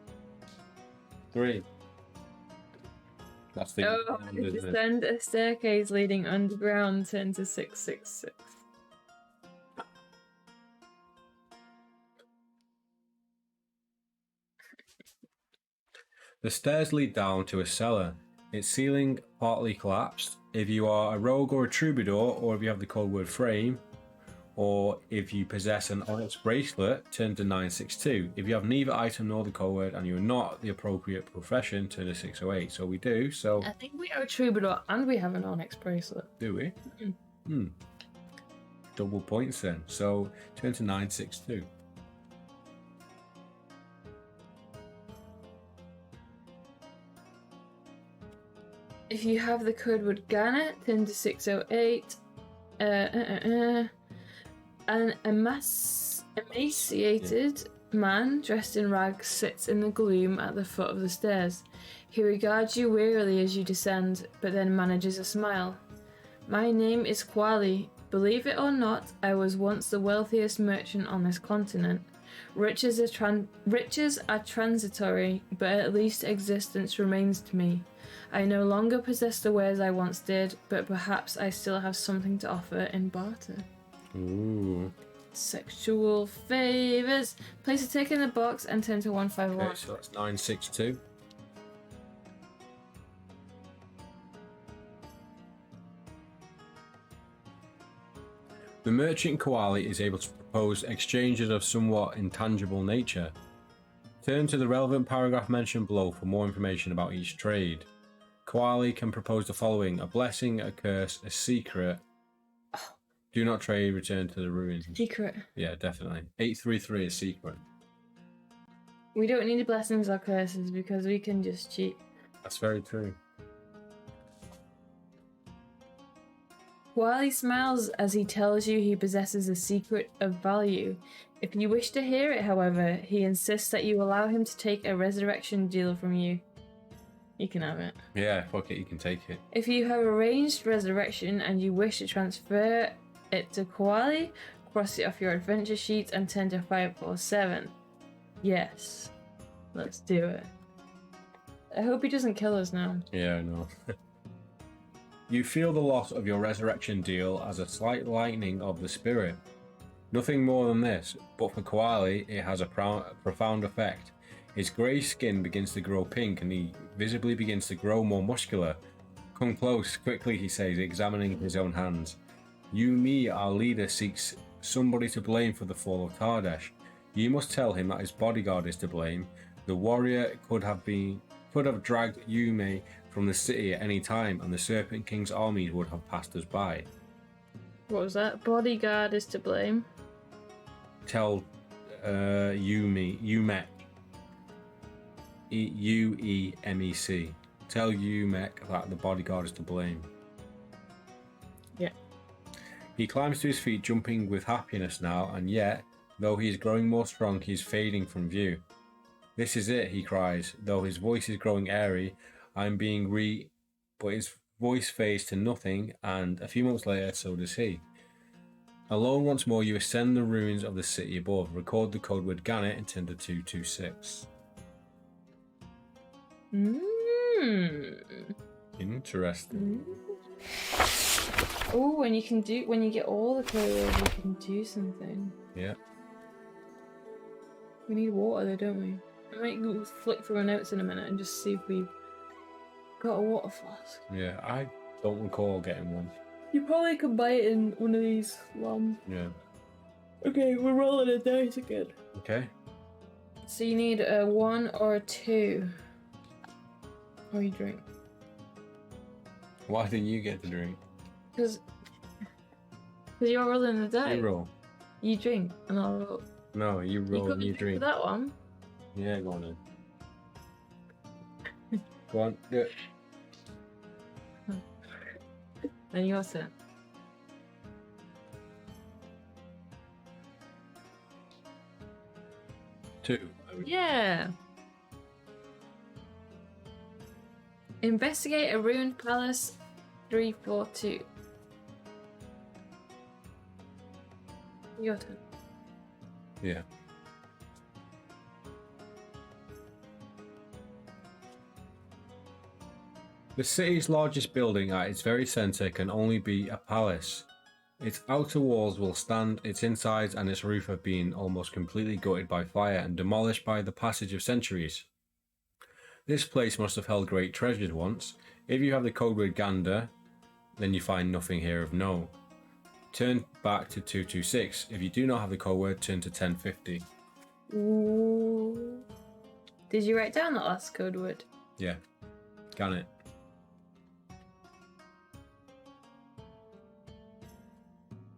3. That's the. Oh, end, isn't it? descend a staircase leading underground. Turn to 666. The stairs lead down to a cellar. Its ceiling partly collapsed. If you are a rogue or a troubadour, or if you have the code word frame, or if you possess an onyx bracelet, turn to 962. If you have neither item nor the code word and you're not the appropriate profession, turn to 608. So we do, so... I think we are a troubadour and we have an onyx bracelet. Do we? Mm-hmm. Double points then. So turn to 962. If you have the code word Ghana, turn to 608. An emaciated man dressed in rags sits in the gloom at the foot of the stairs. He regards you wearily as you descend, but then manages a smile. My name is Kwali. Believe it or not, I was once the wealthiest merchant on this continent. Riches are transitory, but at least existence remains to me. I no longer possess the wares I once did, but perhaps I still have something to offer in barter. Ooh. Sexual favors. Place a tick in the box and turn to 151. Okay, so that's 962. The merchant Koali is able to propose exchanges of somewhat intangible nature. Turn to the relevant paragraph mentioned below for more information about each trade. Koali can propose the following: a blessing, a curse, a secret. Do not trade, return to the ruins. Secret. Yeah, definitely. 833 is secret. We don't need blessings or curses because we can just cheat. That's very true. While he smiles as he tells you he possesses a secret of value. If you wish to hear it, however, he insists that you allow him to take a resurrection deal from you. You can have it. Yeah, fuck it, you can take it. If you have arranged resurrection and you wish to transfer it to Koali, cross it off your adventure sheet and turn to 547. Yes. Let's do it. I hope he doesn't kill us now. Yeah, I know. You feel the loss of your resurrection deal as a slight lightening of the spirit. Nothing more than this, but for Koali it has a profound effect. His grey skin begins to grow pink and he visibly begins to grow more muscular. Come close, quickly, he says, examining his own hands. Me, our leader, seeks somebody to blame for the fall of Tardesh. You must tell him that his bodyguard is to blame. The warrior could have dragged Yume from the city at any time, and the Serpent King's armies would have passed us by. What was that? Bodyguard is to blame. Tell Umek. Uemec. Tell Umek that the bodyguard is to blame. Yeah. He climbs to his feet, jumping with happiness now, and yet, though he is growing more strong, he is fading from view. This is it, he cries, though his voice is growing airy. I'm being but his voice fades to nothing, and a few months later, so does he. Alone once more, you ascend the ruins of the city above. Record the code word Gannet and turn to 226. Interesting. Oh, when you get all the code, you can do something. Yeah. We need water though, don't we? I might go flick through our notes in a minute and just see if we've got a water flask. Yeah, I don't recall getting one. You probably could buy it in one of these Yeah. Okay, we're rolling a dice again. Okay. So you need a 1 or a 2. Or you drink. Why didn't you get the drink? Because you're rolling the dice. You roll. You drink and I'll roll. No, you roll and you drink. For that one. Yeah, go on then. Go on, do it. Then your turn. Two. Yeah. Investigate a ruined palace. 342. Your turn. Yeah. The city's largest building at its very centre can only be a palace. Its outer walls will stand, its insides and its roof have been almost completely gutted by fire and demolished by the passage of centuries. This place must have held great treasures once. If you have the code word Gander, then you find nothing here of note. Turn back to 226. If you do not have the code word, turn to 1050. Ooh. Did you write down that last code word? Yeah. Can it?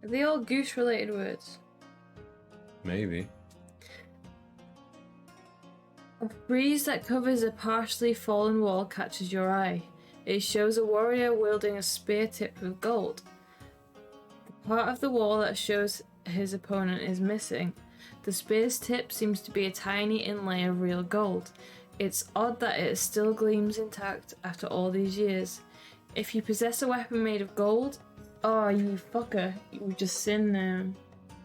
Are they all goose related words? Maybe. A frieze that covers a partially fallen wall catches your eye. It shows a warrior wielding a spear tipped with gold. The part of the wall that shows his opponent is missing. The spear's tip seems to be a tiny inlay of real gold. It's odd that it still gleams intact after all these years. If you possess a weapon made of gold, oh you fucker, you just seen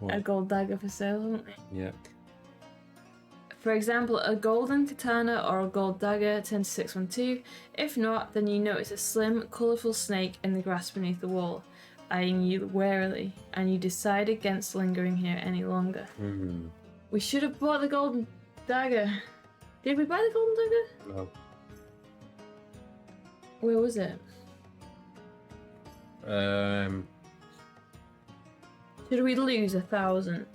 a gold dagger for sale, haven't they? Yeah. For example, a golden katana or a gold dagger, 10 to 612. If not, then you notice a slim, colourful snake in the grass beneath the wall, eyeing you warily, and you decide against lingering here any longer. Mm-hmm. We should have bought the golden dagger. Did we buy the golden dagger? No. Where was it? Should we lose 1,000?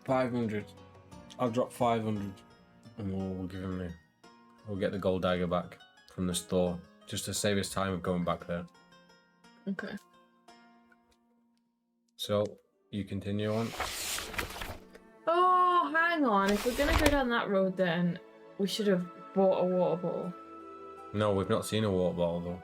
500. I'll drop 500 and we'll give him we'll get the gold dagger back from the store just to save us time of going back there. Okay. So you continue on. Oh, hang on. If we're gonna go down that road, then we should have bought a water bottle. No, we've not seen a water bottle though.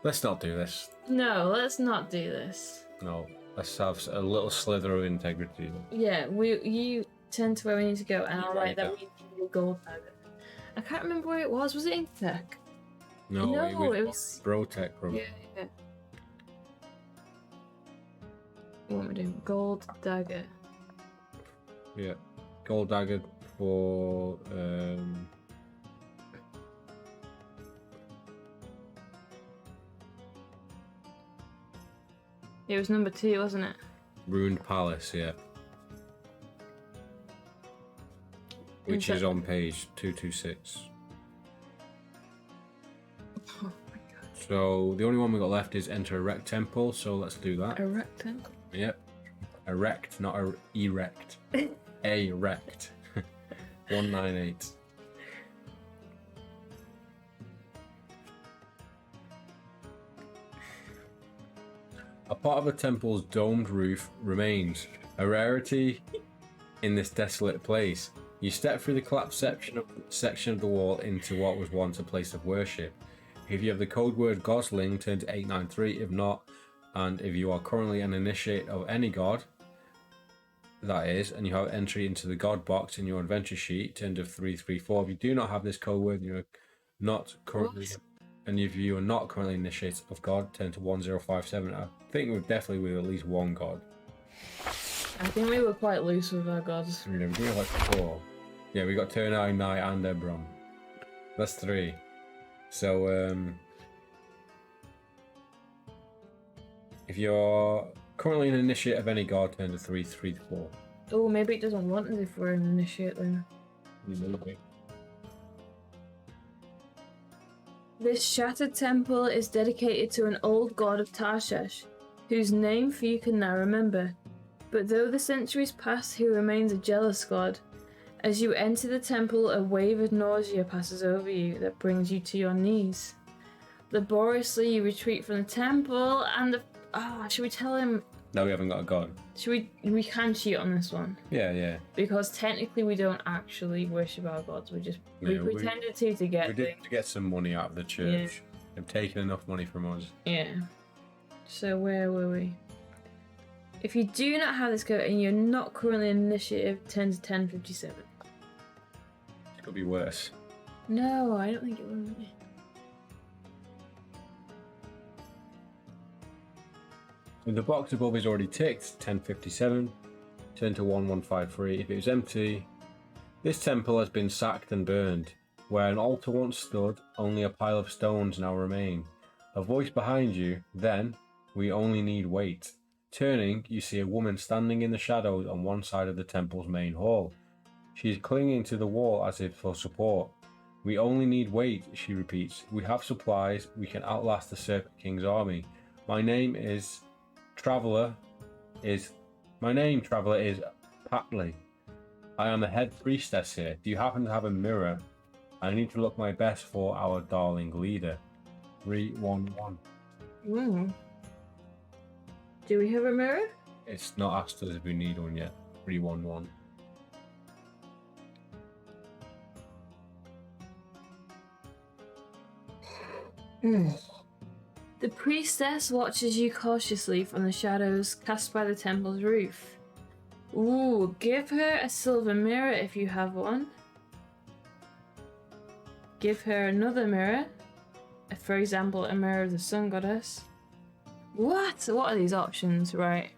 Let's not do this. No, let's not do this. No, let's have a little slither of integrity. Yeah, you tend to where we need to go, and I'll write that Right. we need a gold dagger. I can't remember where it was. Was it Intech? No, No, it was. Brotech, probably. Yeah. What am I doing? Gold dagger. Yeah. Gold dagger for It was number 2, wasn't it? Ruined Palace, yeah. Which is on page 226. Oh my god. So the only one we got left is enter erect temple, so let's do that. A rectangle? Yep. Erect, not erect. Erect. 198. A part of the temple's domed roof remains, a rarity in this desolate place. You step through the collapsed section of the wall into what was once a place of worship. If you have the code word Gosling, turn to 893. If not, and if you are currently an initiate of any god, that is, and you have entry into the god box in your adventure sheet, turn to 334. If you do not have this code word, you're not currently... What? And if you are not currently initiated of God, turn to 1057. I think we're definitely with at least one God. I think we were quite loose with our gods. We do like 4. Yeah, we got Turnau, Knight, and Ebron. That's 3. So, if you're currently an initiate of any god, turn to 334. Oh, maybe it doesn't want us if we're an initiate then. Maybe. This shattered temple is dedicated to an old god of Tarshish, whose name few can now remember. But though the centuries pass, he remains a jealous god. As you enter the temple, a wave of nausea passes over you that brings you to your knees. Laboriously, you retreat from the temple, and should we tell him No, we haven't got a god. Should we can cheat on this one. Yeah. Because technically we don't actually worship our gods. We pretended to get we did to get some money out of the church. They've taken enough money from us. Yeah. So where were we? If you do not have this goat and you're not currently in initiative, 10 to 1057. It could be worse. No, I don't think it will be. If the box above is already ticked, 1057, turn to 1153. If it is empty, this temple has been sacked and burned. Where an altar once stood, only a pile of stones now remain. A voice behind you, then, we only need wait. Turning, you see a woman standing in the shadows on one side of the temple's main hall. She is clinging to the wall as if for support. We only need wait, she repeats. We have supplies, we can outlast the Serpent King's army. My name, Traveller, is Patley. I am the head priestess here. Do you happen to have a mirror? I need to look my best for our darling leader. 311. Do we have a mirror? It's not asked us if we need one yet. 311. The priestess watches you cautiously from the shadows cast by the temple's roof. Ooh, give her a silver mirror if you have one. Give her another mirror. For example, a mirror of the sun goddess. What? What are these options? Right.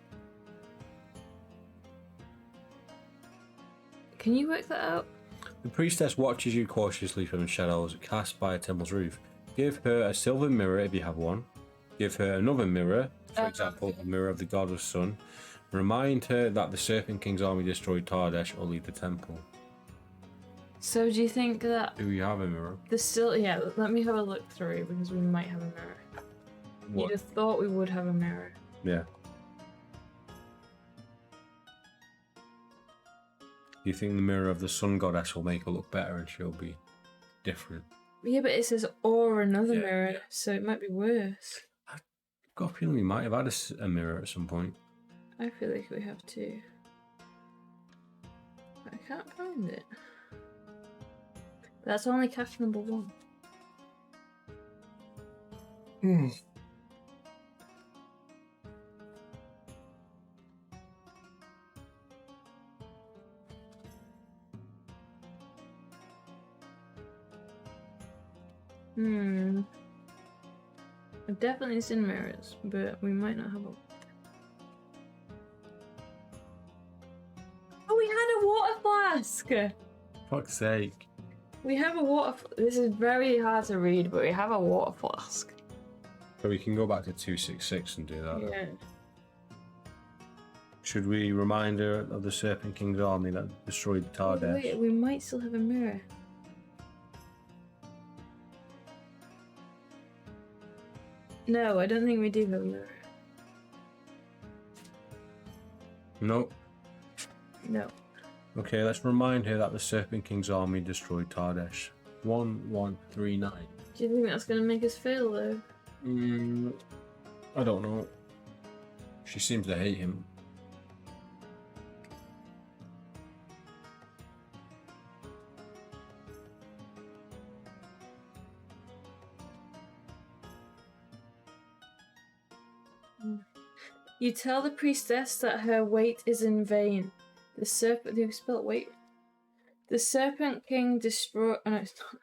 Can you work that out? The priestess watches you cautiously from the shadows cast by a temple's roof. Give her a silver mirror if you have one. Give her another mirror, for example, a mirror of the god of sun. Remind her that the Serpent King's army destroyed Tardesh or leave the temple. So do you think that... Do we have a mirror? Yeah, let me have a look through because we might have a mirror. What? You'd have thought we would have a mirror. Yeah. Do you think the mirror of the sun goddess will make her look better and she'll be different? Yeah, but it says or another mirror, so it might be worse. I've got a feeling we might have had a mirror at some point. I feel like we have too. I can't find it. That's only cache number 1. I've definitely seen mirrors, but we might not have a... Oh, we had a water flask! Fuck's sake. We have a water... This is very hard to read, but we have a water flask. So we can go back to 266 and do that. Yeah. Should we remind her of the Serpent King's army that destroyed Tardesh? Wait, we might still have a mirror. No, I don't think we do have a mirror. Nope. No. Okay, let's remind her that the Serpent King's army destroyed Tardesh. 1139. Do you think that's going to make us fail, though? I don't know. She seems to hate him. You tell the priestess that her wait is in vain. The serpent... Do you spell wait? The Serpent King destroyed... Oh, no, it's not.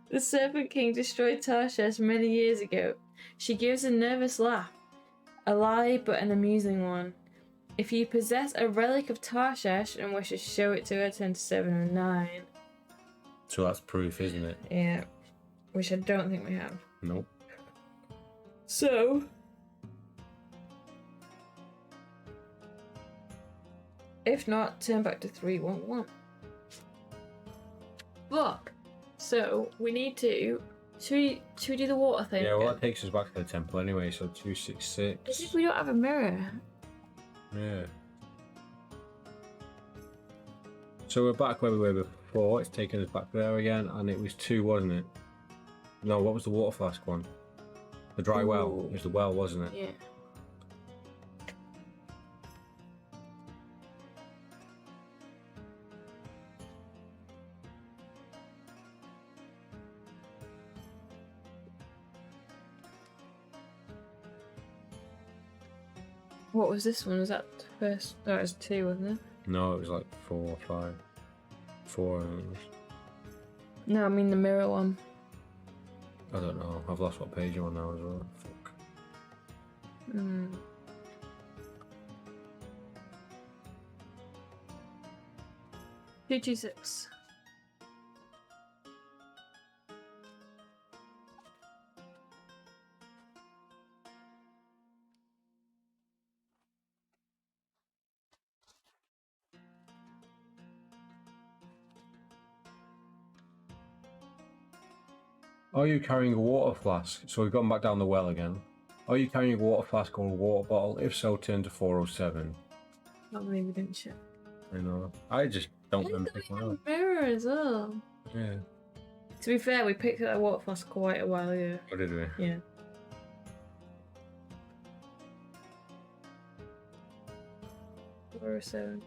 The Serpent King destroyed Tarshish many years ago. She gives a nervous laugh. A lie, but an amusing one. If you possess a relic of Tarshish and wish to show it to her, 10 to 709. So that's proof, isn't it? Yeah. Which I don't think we have. Nope. So... If not, turn back to 311. But, so, we need to... Should we do the water thing? Yeah, well, that takes us back to the temple anyway, so 266. It's if we don't have a mirror. Yeah. So we're back where we were before. It's taken us back there again, and it was 2, wasn't it? No, what was the water flask one? The dry well. Ooh. It was the well, wasn't it? Yeah. What was this one? Was that the first? Oh, it was 2, wasn't it? No, it was like 4 or 5. 4. No, I mean the mirror one. I don't know. I've lost what page you're on now as well. Fuck. 226. Are you carrying a water flask? So we've gone back down the well again. Are you carrying a water flask or a water bottle? If so, turn to 407. Not maybe didn't shit. I know. I just don't remember We picking have one a mirror as well. up. Yeah. To be fair, we picked up that water flask quite a while ago. What did we? Yeah. Or 7.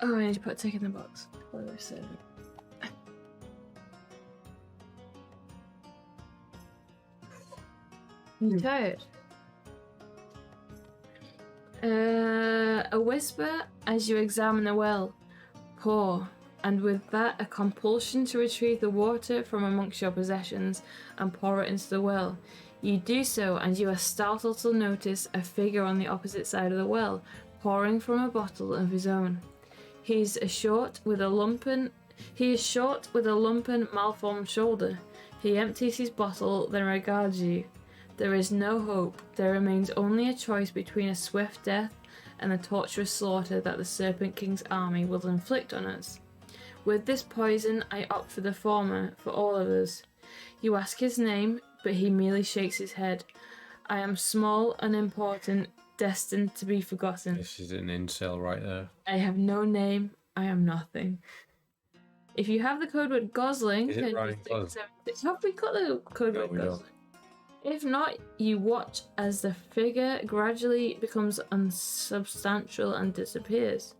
Oh, I need to put a tick in the box. 407. You tired? A whisper as you examine the well. Pour, and with that a compulsion to retrieve the water from amongst your possessions and pour it into the well. You do so, and you are startled to notice a figure on the opposite side of the well, pouring from a bottle of his own. He is short with a lumpen, malformed shoulder. He empties his bottle, then regards you. There is no hope. There remains only a choice between a swift death and the torturous slaughter that the Serpent King's army will inflict on us. With this poison, I opt for the former, for all of us. You ask his name, but he merely shakes his head. I am small, unimportant, destined to be forgotten. This is an incel right there. I have no name. I am nothing. If you have the code word Gosling, Is it Ryan Gosling? have we got the code No, word we Gosling? don't. If not, you watch as the figure gradually becomes unsubstantial and disappears.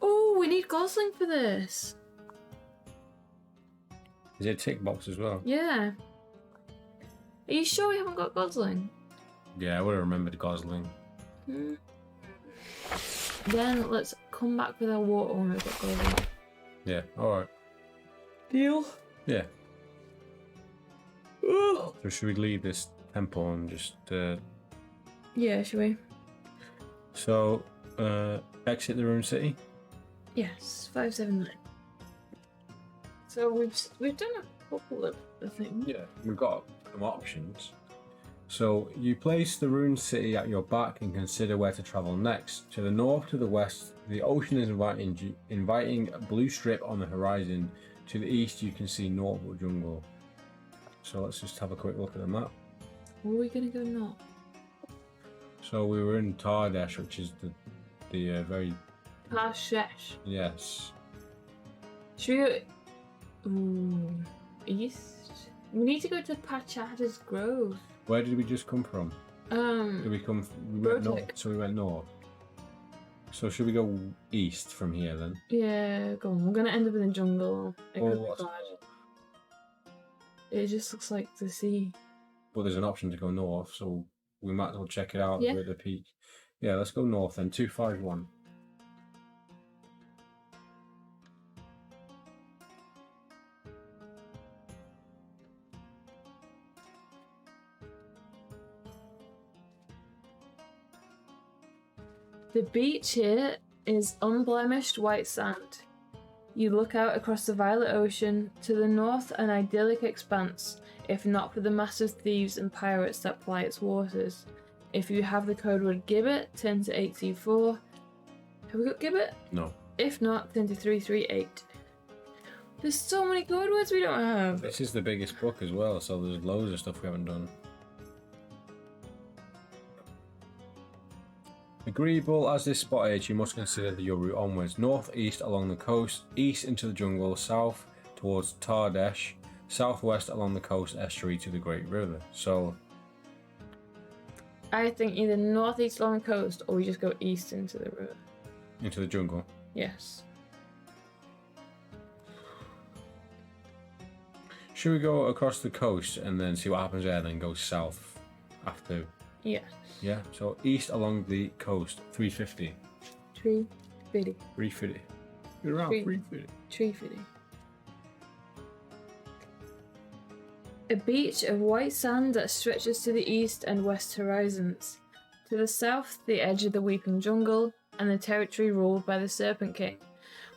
Oh, we need Gosling for this. Is it a tick box as well? Yeah. Are you sure we haven't got Gosling? Yeah, I would have remembered Gosling. Then let's come back with our water when we've got Gosling. Yeah, alright. Deal? Yeah. So should we leave this temple and just Yeah, should we? so exit the ruined city? Yes, 579. So we've done a couple of things. Yeah, we've got some options. So you place the ruined city at your back and consider where to travel next. To the north, to the west, the ocean is inviting a blue strip on the horizon. To the east, you can see Northwood Jungle. So let's just have a quick look at the map. Where are we gonna go now? So we were in Tardesh, which is the very Parshesh. yes. Should we go east? We need to go to Pachada's Grove. Where did we just come from? Did we come? We went north, Brotek. so we went north. So should we go east from here then? Yeah, go on. We're gonna end up in the jungle. It Or could be what's- bad. It just looks like the sea. Well, there's an option to go north, so we might as well check it out Yeah. at the peak. Yeah, let's go north then. 251. The beach here is unblemished white sand. You look out across the violet ocean, to the north an idyllic expanse, if not for the massive thieves and pirates that ply its waters. If you have the code word Gibbet, turn to 824. Have we got Gibbet? No. If not, turn to 338. There's so many code words we don't have. This is the biggest book as well, so there's loads of stuff we haven't done. Agreeable as this spot is, you must consider your route onwards. Northeast along the coast, east into the jungle, south towards Tardesh, southwest along the coast estuary to the Great River. So I think either northeast along the coast or we just go east into the river. into the jungle. Yes. Should we go across the coast and then see what happens there, then go south after? Yes. Yeah, so east along the coast, 350. 350. 350. You're around 350. 350. A beach of white sand that stretches to the east and west horizons. To the south, the edge of the Weeping Jungle and the territory ruled by the Serpent King.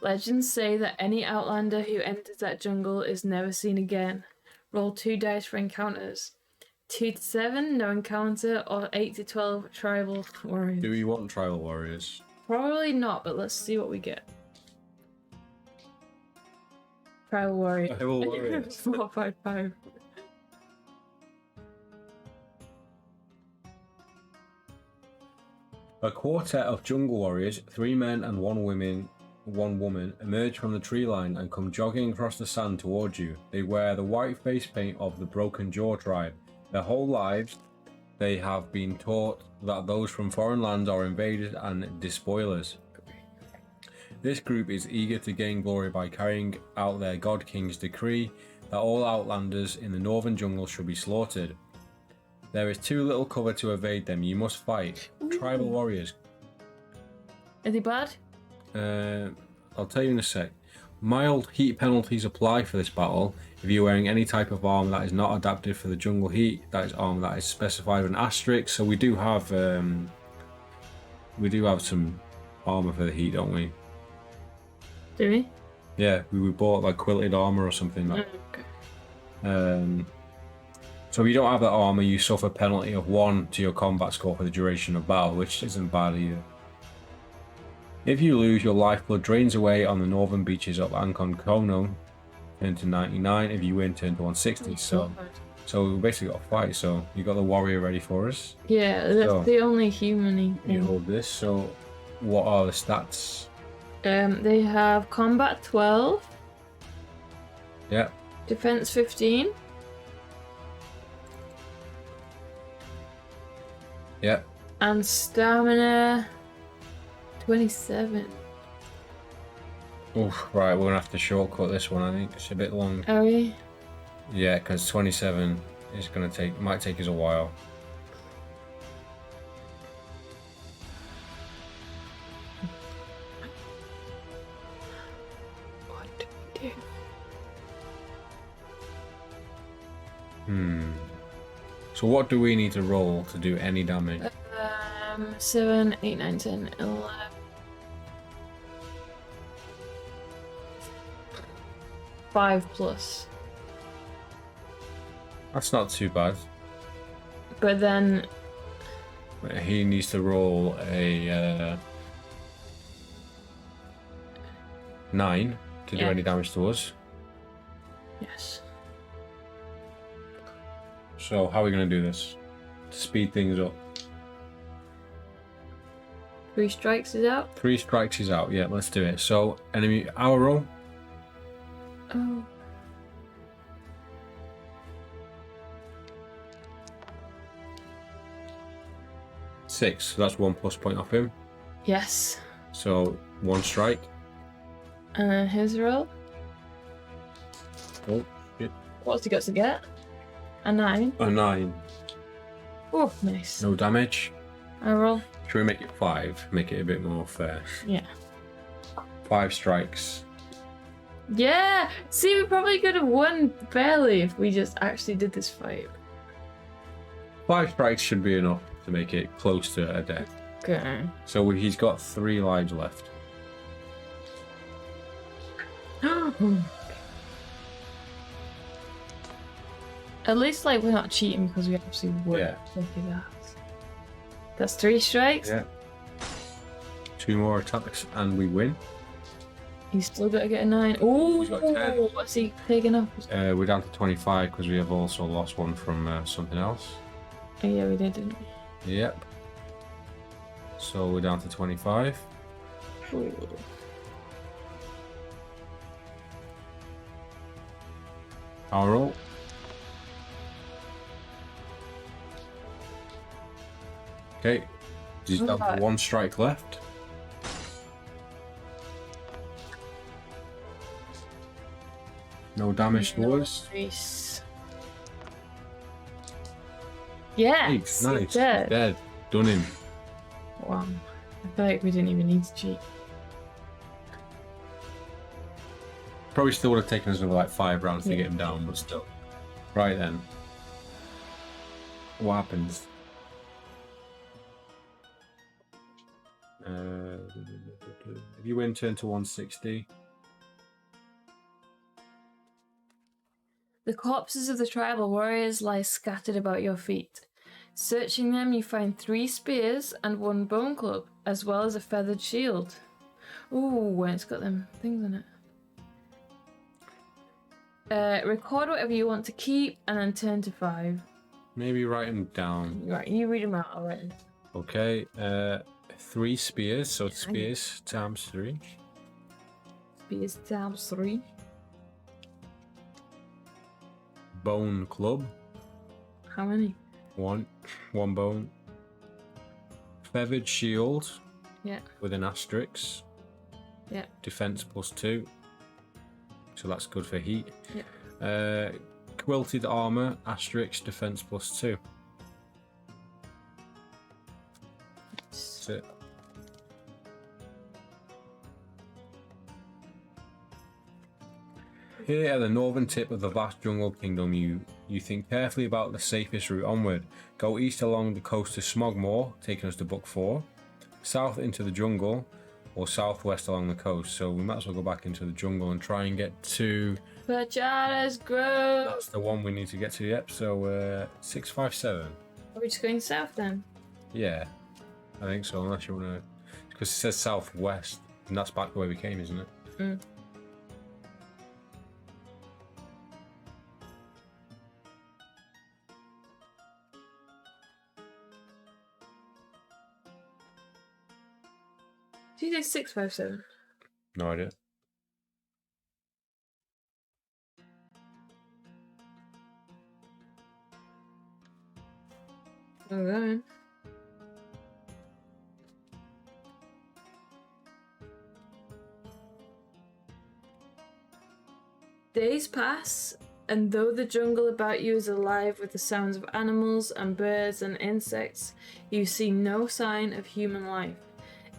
Legends say that any outlander who enters that jungle is never seen again. Roll 2 dice for encounters. 2 to 7, no encounter, or 8 to 12, tribal warriors. Do we want tribal warriors? Probably not, but let's see what we get. Tribal warrior. Tribal warriors. 455. A quartet of jungle warriors, 3 men and 1 woman, emerge from the tree line and come jogging across the sand towards you. They wear the white face paint of the Broken Jaw tribe. Their whole lives, they have been taught that those from foreign lands are invaders and despoilers. This group is eager to gain glory by carrying out their God King's decree that all outlanders in the northern jungle should be slaughtered. There is too little cover to evade them. You must fight. Tribal warriors. Are they bad? I'll tell you in a sec. Mild heat penalties apply for this battle. If you're wearing any type of armor that is not adapted for the jungle heat, that is armor that is specified with an asterisk. So we do have some armor for the heat, don't we? Do we? Yeah, we bought like quilted armor or something. Like. Okay. So if you don't have that armor, you suffer a penalty of 1 to your combat score for the duration of battle, which isn't bad either. If you lose, your lifeblood drains away on the northern beaches of Ancon Kono, turn to 99. If you win, turn to 160. So we basically got a fight. So you got the warrior ready for us. Yeah, that's the only human-y You thing. hold this. So what are the stats? They have combat 12, Yeah. defense 15, Yeah. and stamina 27. Oof, right, we're gonna have to shortcut this one. I think it's a bit long. Are we? Yeah, because 27 is might take us a while. What do we do? So what do we need to roll to do any damage? 7, 8, 9, 10, 11. Five plus. That's not too bad. But then He needs to roll a 9 to do Yeah. any damage to us. yes. So how are we going to do this? To speed things up. 3 strikes is out. 3 strikes is out. Yeah, let's do it. So enemy hour roll. Oh. Six. So that's 1 plus point off him. Yes. So 1 strike. And then his roll. Oh shit. What's he got to get? A 9. A 9. Oh, nice. No damage. I roll. Should we make it 5? Make it a bit more fair. Yeah. 5 strikes. Yeah! See, we probably could have won barely if we just actually did this fight. 5 strikes should be enough to make it close to a death. Okay. So he's got 3 lives left. At least, like, we're not cheating because we actually won. Yeah. Look at that. That's 3 strikes. Yeah. 2 more attacks and we win. He's still got to get a 9. Oh, He's got 10. what's he taking off? We're down to 25 because we have also lost 1 from something else. Oh, yeah, we did, didn't we? Yep. So we're down to 25. Ooh. I'll roll. Okay. He's down to 1 strike left. No damage to us. Nice. Yeah. Nice. Nice. Dead. Dead. Done him. Wow. I feel like we didn't even need to cheat. Probably still would have taken us another like 5 rounds to get him down, but still. Right then. What happens? If you win, turn to 160. The corpses of the tribal warriors lie scattered about your feet. Searching them, you find 3 spears and 1 bone club, as well as a feathered shield. Ooh, and it's got them things on it. Record whatever you want to keep, and then turn to 5. Maybe write them down. Right, you read them out, I'll write them. Okay, 3 spears, so spears times 3. Spears times 3. Bone club. How many? 1 bone. Feathered shield. Yeah. With an asterisk. Yeah. Defense +2. So that's good for heat. Yeah. Quilted armor, asterisk, defense +2. That's it. Here at the northern tip of the vast jungle kingdom, you think carefully about the safest route onward. Go east along the coast to Smogmore, taking us to Book 4. South into the jungle, or southwest along the coast. So we might as well go back into the jungle and try and get to... Pachara's Grove! That's the one we need to get to, yep. So 657. Are we just going south then? Yeah, I think so, unless you want to... Because it says southwest, and that's back the way we came, isn't it? Mm. Did you say 657? No idea. Alright. Days pass, and though the jungle about you is alive with the sounds of animals and birds and insects, you see no sign of human life.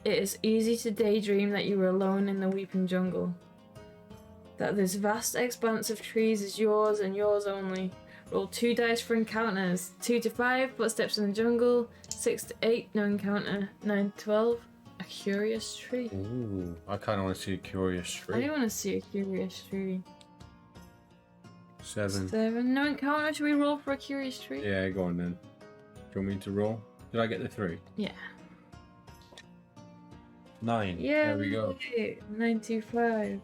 It is easy to daydream that you are alone in the weeping jungle. That this vast expanse of trees is yours and yours only. Roll 2 dice for encounters. 2 to 5, footsteps in the jungle. 6 to 8, no encounter. 9 to 12, a curious tree. Ooh, I kind of want to see a curious tree. I do want to see a curious tree. 7. 7, no encounter. Should we roll for a curious tree? Yeah, go on then. Do you want me to roll? Did I get the 3? Yeah. 9. Yeah. There we go. 925.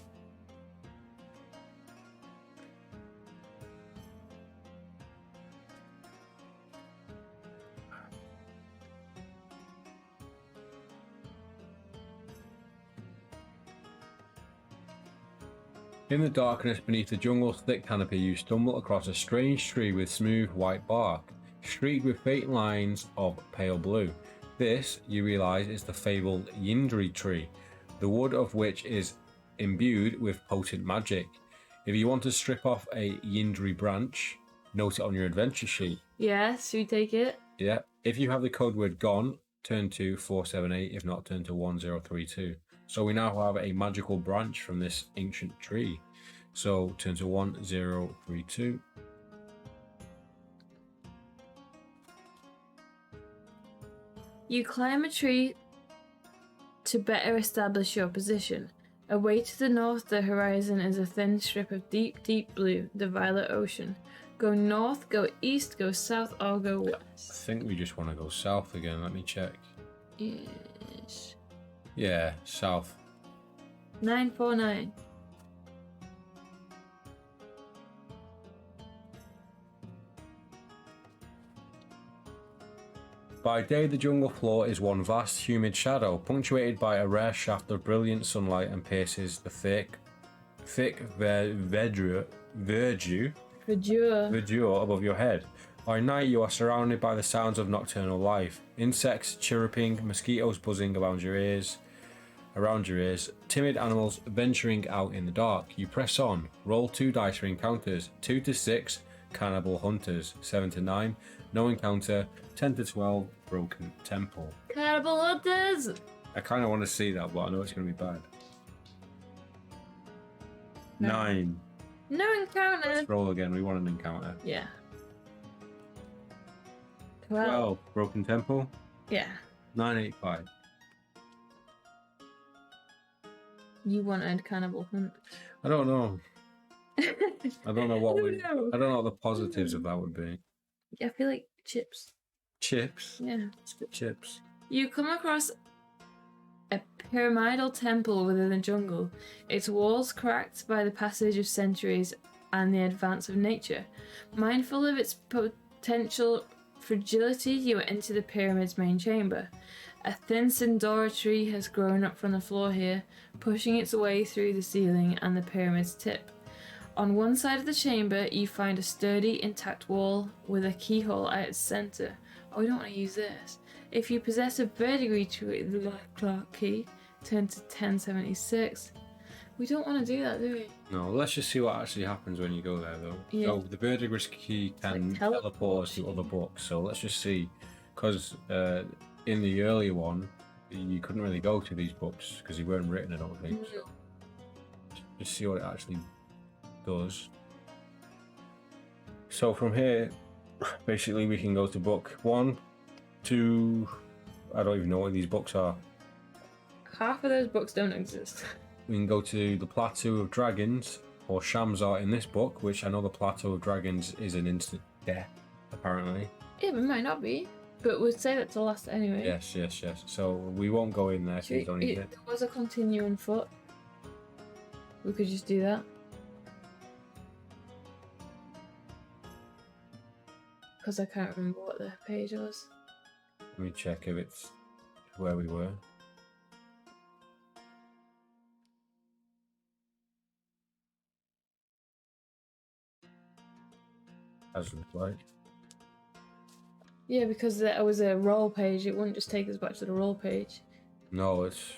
In the darkness beneath the jungle's thick canopy, you stumble across a strange tree with smooth white bark, streaked with faint lines of pale blue. This, you realise, is the fabled Yindri tree, the wood of which is imbued with potent magic. If you want to strip off a Yindri branch, note it on your adventure sheet. Yes, should we take it? Yeah. If you have the code word gone, turn to 478. If not, turn to 1032. So we now have a magical branch from this ancient tree. So turn to 1032. You climb a tree to better establish your position. Away to the north, the horizon is a thin strip of deep, deep blue, the violet ocean. Go north, go east, go south, or go I west. think we just want to go south again. Let me check. Yes. Yeah, south. 949. By day, the jungle floor is one vast, humid shadow, punctuated by a rare shaft of brilliant sunlight and pierces the thick verdure above your head. By night, you are surrounded by the sounds of nocturnal life. Insects chirruping, mosquitoes buzzing around your ears, timid animals venturing out in the dark. You press on. Roll 2 dice for encounters. 2 to 6, cannibal hunters. 7 to 9, no encounter. 10 to 12, broken temple. Cannibal hunters! I kind of want to see that, but I know it's going to be bad. No. 9. No encounter. Let's roll again. We want an encounter. Yeah. 12, broken temple. Yeah. 985. You wanted cannibal hunt. I don't know. I don't know what I I don't know what the positives of that would be. I feel like chips. Chips. Yeah. Let's get chips. You come across a pyramidal temple within the jungle, its walls cracked by the passage of centuries and the advance of nature. Mindful of its potential fragility, you enter the pyramid's main chamber. A thin Sindora tree has grown up from the floor here, pushing its way through the ceiling and the pyramid's tip. On one side of the chamber, you find a sturdy, intact wall with a keyhole at its centre. Oh, we don't want to use this. If you possess a verdigris key, turn to 1076. We don't want to do that, do we? No, let's just see what actually happens when you go there, though. Yeah. So the verdigris key can like teleport us to other books. So let's just see, because in the earlier one, you couldn't really go to these books because they weren't written. I don't think. So just see what it actually does. So from here, basically, we can go to book 1, 2. I don't even know what these books are. Half of those books don't exist. We can go to the Plateau of Dragons, or Shamzar in this book, which I know the Plateau of Dragons is an instant death, apparently. Yeah, but it might not be. But we'd say that to last anyway. Yes. So we won't go in there if you don't need it. There was a continuing foot. We could just do that. Because I can't remember what the page was. Let me check if it's where we were. As it looks like. Yeah, because there was a roll page, it wouldn't just take us back to the roll page. No, it's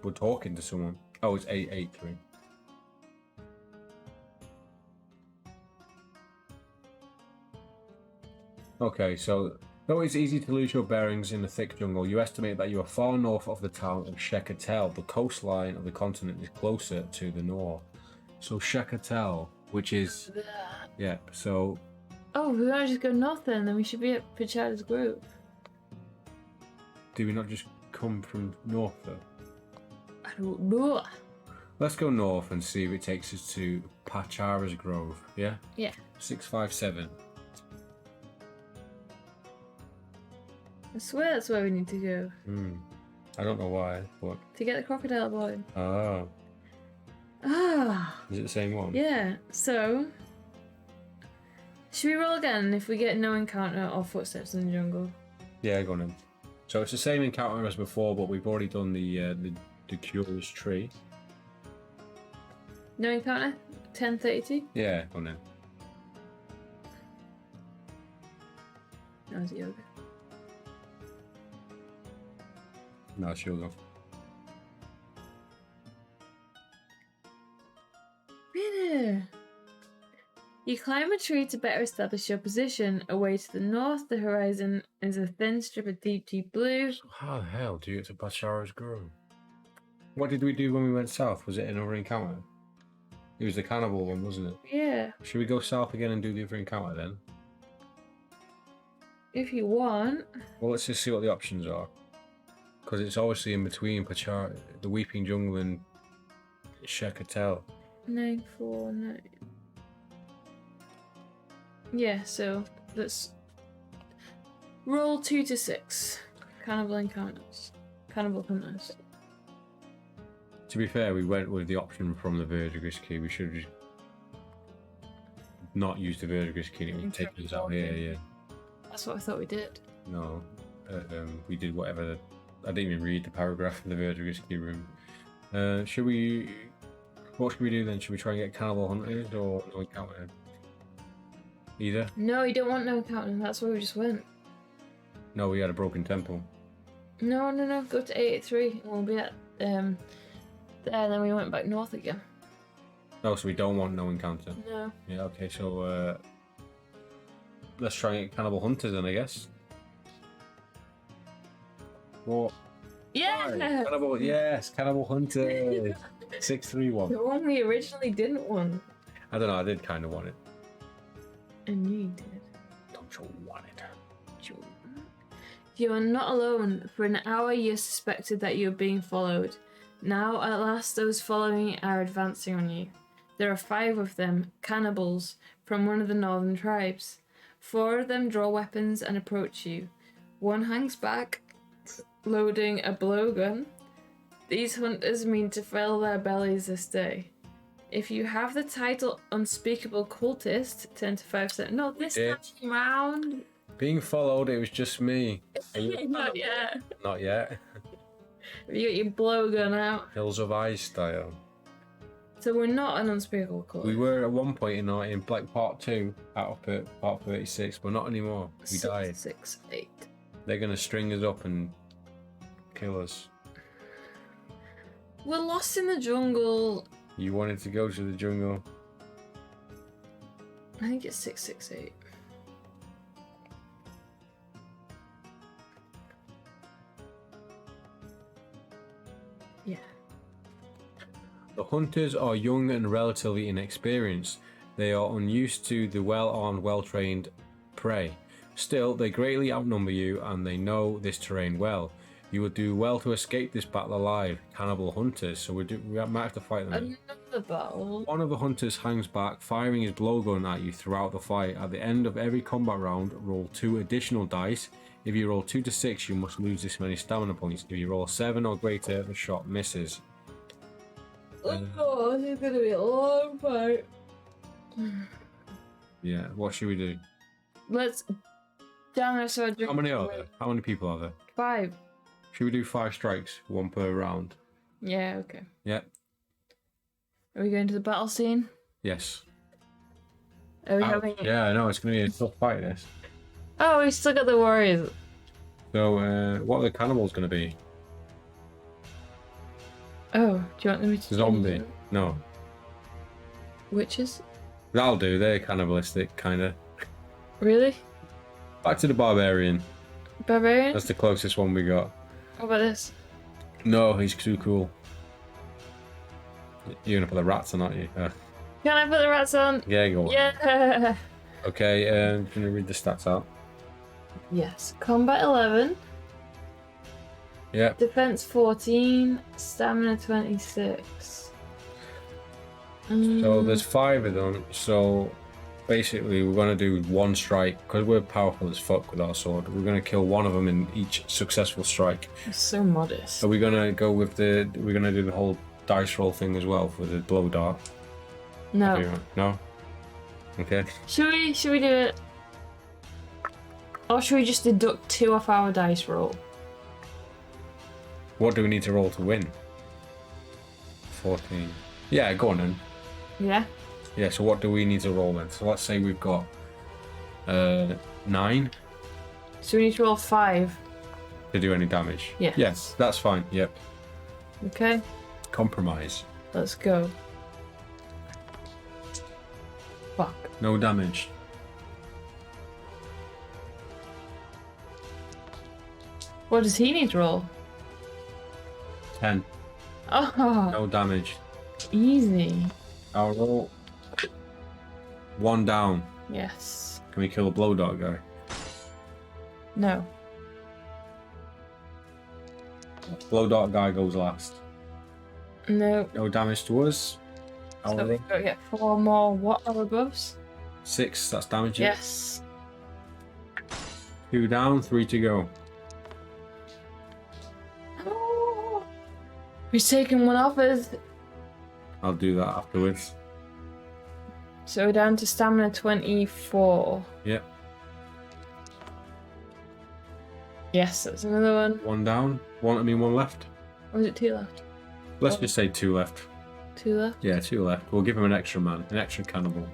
we're talking to someone. Oh, it's 883. Okay, so though it's easy to lose your bearings in the thick jungle, you estimate that you are far north of the town of Shekatel. The coastline of the continent is closer to the north. So Shekatel, which is yeah. So oh, we want to just go north then we should be at Pichada's Grove. do we not just come from north though? I don't know. Let's go north and see if it takes us to Pachara's Grove. Yeah. Yeah. 657. I swear that's where we need to go. I don't know why, but To get the crocodile boy. oh, Ah. is it the same one? Yeah, so should we roll again if we get no encounter or footsteps in the jungle? Yeah, go on then. So it's the same encounter as before, but we've already done the curious tree. No encounter? 1032? Yeah, go on then. That was yoga. No, it's yours off. Really? You climb a tree to better establish your position. Away to the north, the horizon is a thin strip of deep blue. So how the hell do you get to Pachara's Grove? What did we do when we went south? Was it another encounter? It was the cannibal one, wasn't it? Yeah, Should we go south again and do the other encounter then? if you want. Well, let's just see what the options are. Because it's obviously in between Pachara, the Weeping Jungle and Shekatel. 949. Yeah, so let's roll 2 to 6. Cannibal encounters. Cannibal hunters. To be fair, we went with the option from the verdigris key. We should have just not used the verdigris key. It would take us out here, yeah. That's what I thought we did. No, we did whatever. I didn't even read the paragraph in the Vertigus key room. Should we? What should we do then? Should we try and get cannibal hunters or no encounter? Either. No, you don't want no accounting. That's where we just went. No, we had a broken temple. No. Go to 883 and we'll be at there. And then we went back north again. No, so we don't want no encounter. No. Yeah. Okay. So let's try and get cannibal hunters then, I guess. What? Yeah. Cannibal. Yes, cannibal hunters. 631. The one we originally didn't want. I don't know. I did kind of want it. I knew you did. Don't you want it? You are not alone. For an hour you suspected that you were being followed. Now at last those following are advancing on you. There are 5 of them, cannibals, from one of the northern tribes. 4 of them draw weapons and approach you. 1 hangs back, loading a blowgun. These hunters mean to fill their bellies this day. If you have the title Unspeakable Cultist, 10 to 5%. No, this time round. Being followed, it was just me. Not yet. Not yet. Have you got your blowgun out? Hills of Ice style. So we're not an Unspeakable Cultist. We were at one point in like part 2, out of part 36, but not anymore. We died. 6, 8. They're gonna string us up and kill us. We're lost in the jungle. You wanted to go to the jungle. I think it's 668. Yeah. The hunters are young and relatively inexperienced. They are unused to the well-armed, well-trained prey. Still, they greatly outnumber you and they know this terrain well. You would do well to escape this battle alive, cannibal hunters, so we might have to fight them. Another battle? One of the hunters hangs back, firing his blowgun at you throughout the fight. At the end of every combat round, roll 2 additional dice. If you roll 2 to 6, you must lose this many stamina points. If you roll 7 or greater, the shot misses. Oh, this is gonna be a long fight. Yeah, what should we do? Let's... Damn it, so How many are there? How many people are there? 5. Should we do 5 strikes, 1 per round? Yeah, okay. Yep. Are we going to the battle scene? Yes. Are we having... Yeah, I know, it's going to be a tough fight, this. Oh, we still got the warriors. So, what are the cannibals going to be? Oh, do you want them to... Zombie? No. Witches? That'll do, they're cannibalistic, kind of. Really? Back to the barbarian. Barbarian? That's the closest one we got. What about this? No, he's too cool. You're going to put the rats on, aren't you? Can I put the rats on? Yeah, go on. Yeah! Okay, can you read the stats out? Yes. Combat 11. Yep. Defense 14. Stamina 26. So there's 5 of them, so basically we're going to do 1 strike, because we're powerful as fuck with our sword. We're going to kill 1 of them in each successful strike. It's so modest. Are we going to go with we're going to do the whole dice roll thing as well for the blow dart? No. No? Okay. Should we do it? Or should we just deduct 2 off our dice roll? What do we need to roll to win? 14. Yeah, go on then. Yeah? Yeah, so what do we need to roll then? So let's say we've got 9 So we need to roll 5. to do any damage. Yes. Yes, that's fine. Yep. Okay, Compromise. let's go. Fuck. No damage. What does he need to roll? 10. Oh, No damage. easy. I'll roll 1 down. Yes. Can we kill the blow dart guy? No. Blow dart guy goes last. No. No damage to us. I'll So roll we've got to get 4 more what are buffs? 6, that's damage. Yes. 2 down, 3 to go. Oh, he's taking 1 off us. I'll do that afterwards. So we're down to stamina 24. Yep. Yes, that's another one. One down. One left. Or is it 2 left? Let's just say 2 left. 2 left? Yeah, 2 left. We'll give him an extra man, an extra cannibal.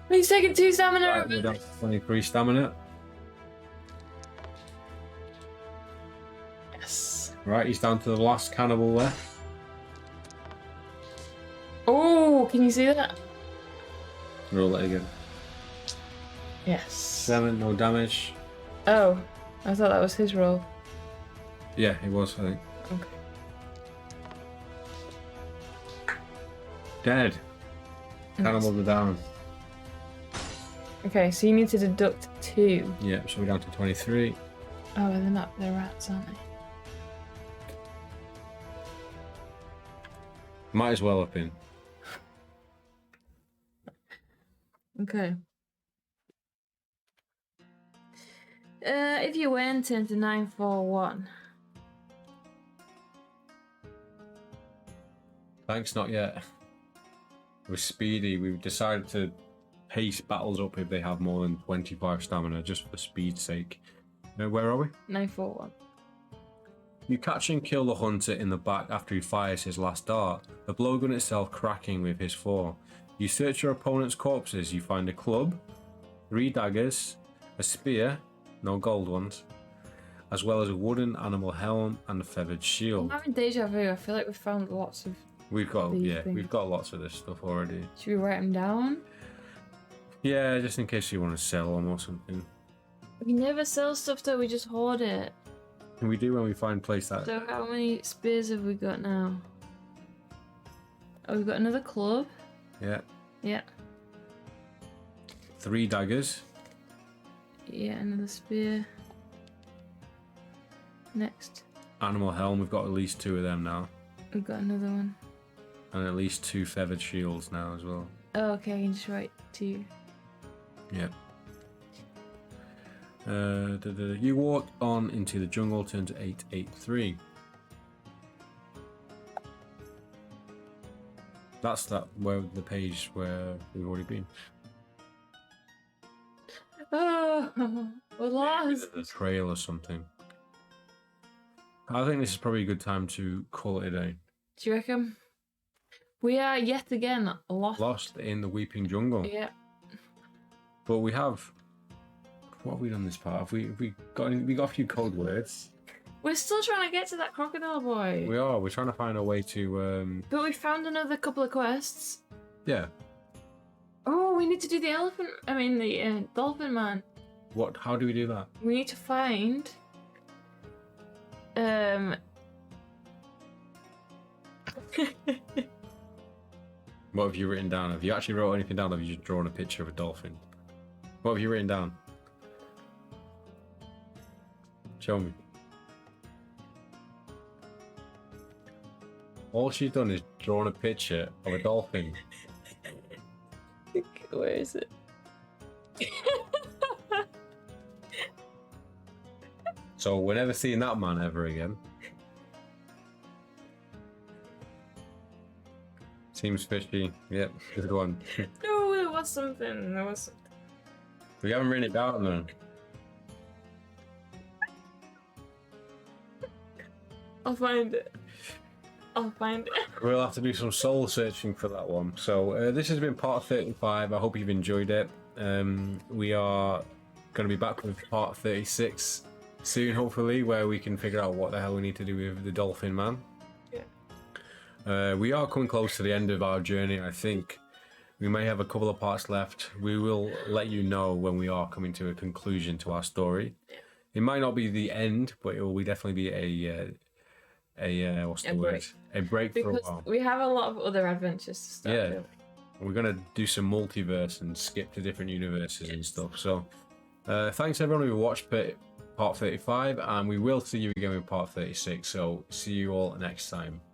He's taking 2 stamina. Right, we're down to 23 stamina. Yes. Right, he's down to the last cannibal left. Oh, can you see that? Roll it again. Yes. 7, no damage. Oh, I thought that was his roll. Yeah, it was, I think. Okay. Dead. Cannibals are down. Okay, so you need to deduct 2. Yeah, so we're down to 23. Oh, they're not. They're rats, aren't they? Might as well have been. Okay. If you win, turn to 941. Thanks, not yet. We're speedy. We've decided to pace battles up if they have more than 25 stamina, just for speed's sake. Where are we? 941. You catch and kill the hunter in the back after he fires his last dart, the blowgun itself cracking with his fall. You search your opponent's corpses. You find a club, 3 daggers, a spear, no gold ones, as well as a wooden animal helm and a feathered I'm shield. having deja vu. I feel like we've found lots of. We've got these things. we've got lots of this stuff already. Should we write them down? Yeah, just in case you want to sell them or something. We never sell stuff though. We just hoard it. And we do when we find a place that. So how many spears have we got now? Oh, we've got another club. Yeah. Yeah. 3 daggers. Yeah, another spear. Next, Animal helm. We've got at least 2 of them now, we've got another one. and at least 2 feathered shields now as well. Oh, okay, I can just write 2. Yeah. You walk on into the jungle, turn to 883. That's where the page where we've already been. Oh, we're lost. The trail or something. I think this is probably a good time to call it a day. Do you reckon? We are yet again lost. Lost in the weeping jungle. Yeah. But we have. What have we done this part? Have we got a few code words? We're still trying to get to that crocodile boy. We are. We're trying to find a way to. But we found another couple of quests. Yeah. Oh, we need to do the the dolphin man. What? How do we do that? We need to find. What have you written down? Have you actually wrote anything down? Or have you just drawn a picture of a dolphin? What have you written down? Show me. All she's done is drawn a picture of a dolphin. Where is it? So we're never seeing that man ever again. Seems fishy. Yep, good one. No, there was something. There was something. We haven't written it down though. I'll find it. I'll find it. We'll have to do some soul searching for that one. So this has been part 35. I hope you've enjoyed it. We are going to be back with part 36 soon, hopefully, where we can figure out what the hell we need to do with the Dolphin Man. Yeah. We are coming close to the end of our journey. I think we may have a couple of parts left. We will let you know when we are coming to a conclusion to our story. Yeah. It might not be the end, but it will definitely be what's the word? A break because for a while. We have a lot of other adventures to start. Yeah, we're gonna do some multiverse and skip to different universes and stuff. So, thanks everyone who watched part 35, and we will see you again with part 36. So, see you all next time.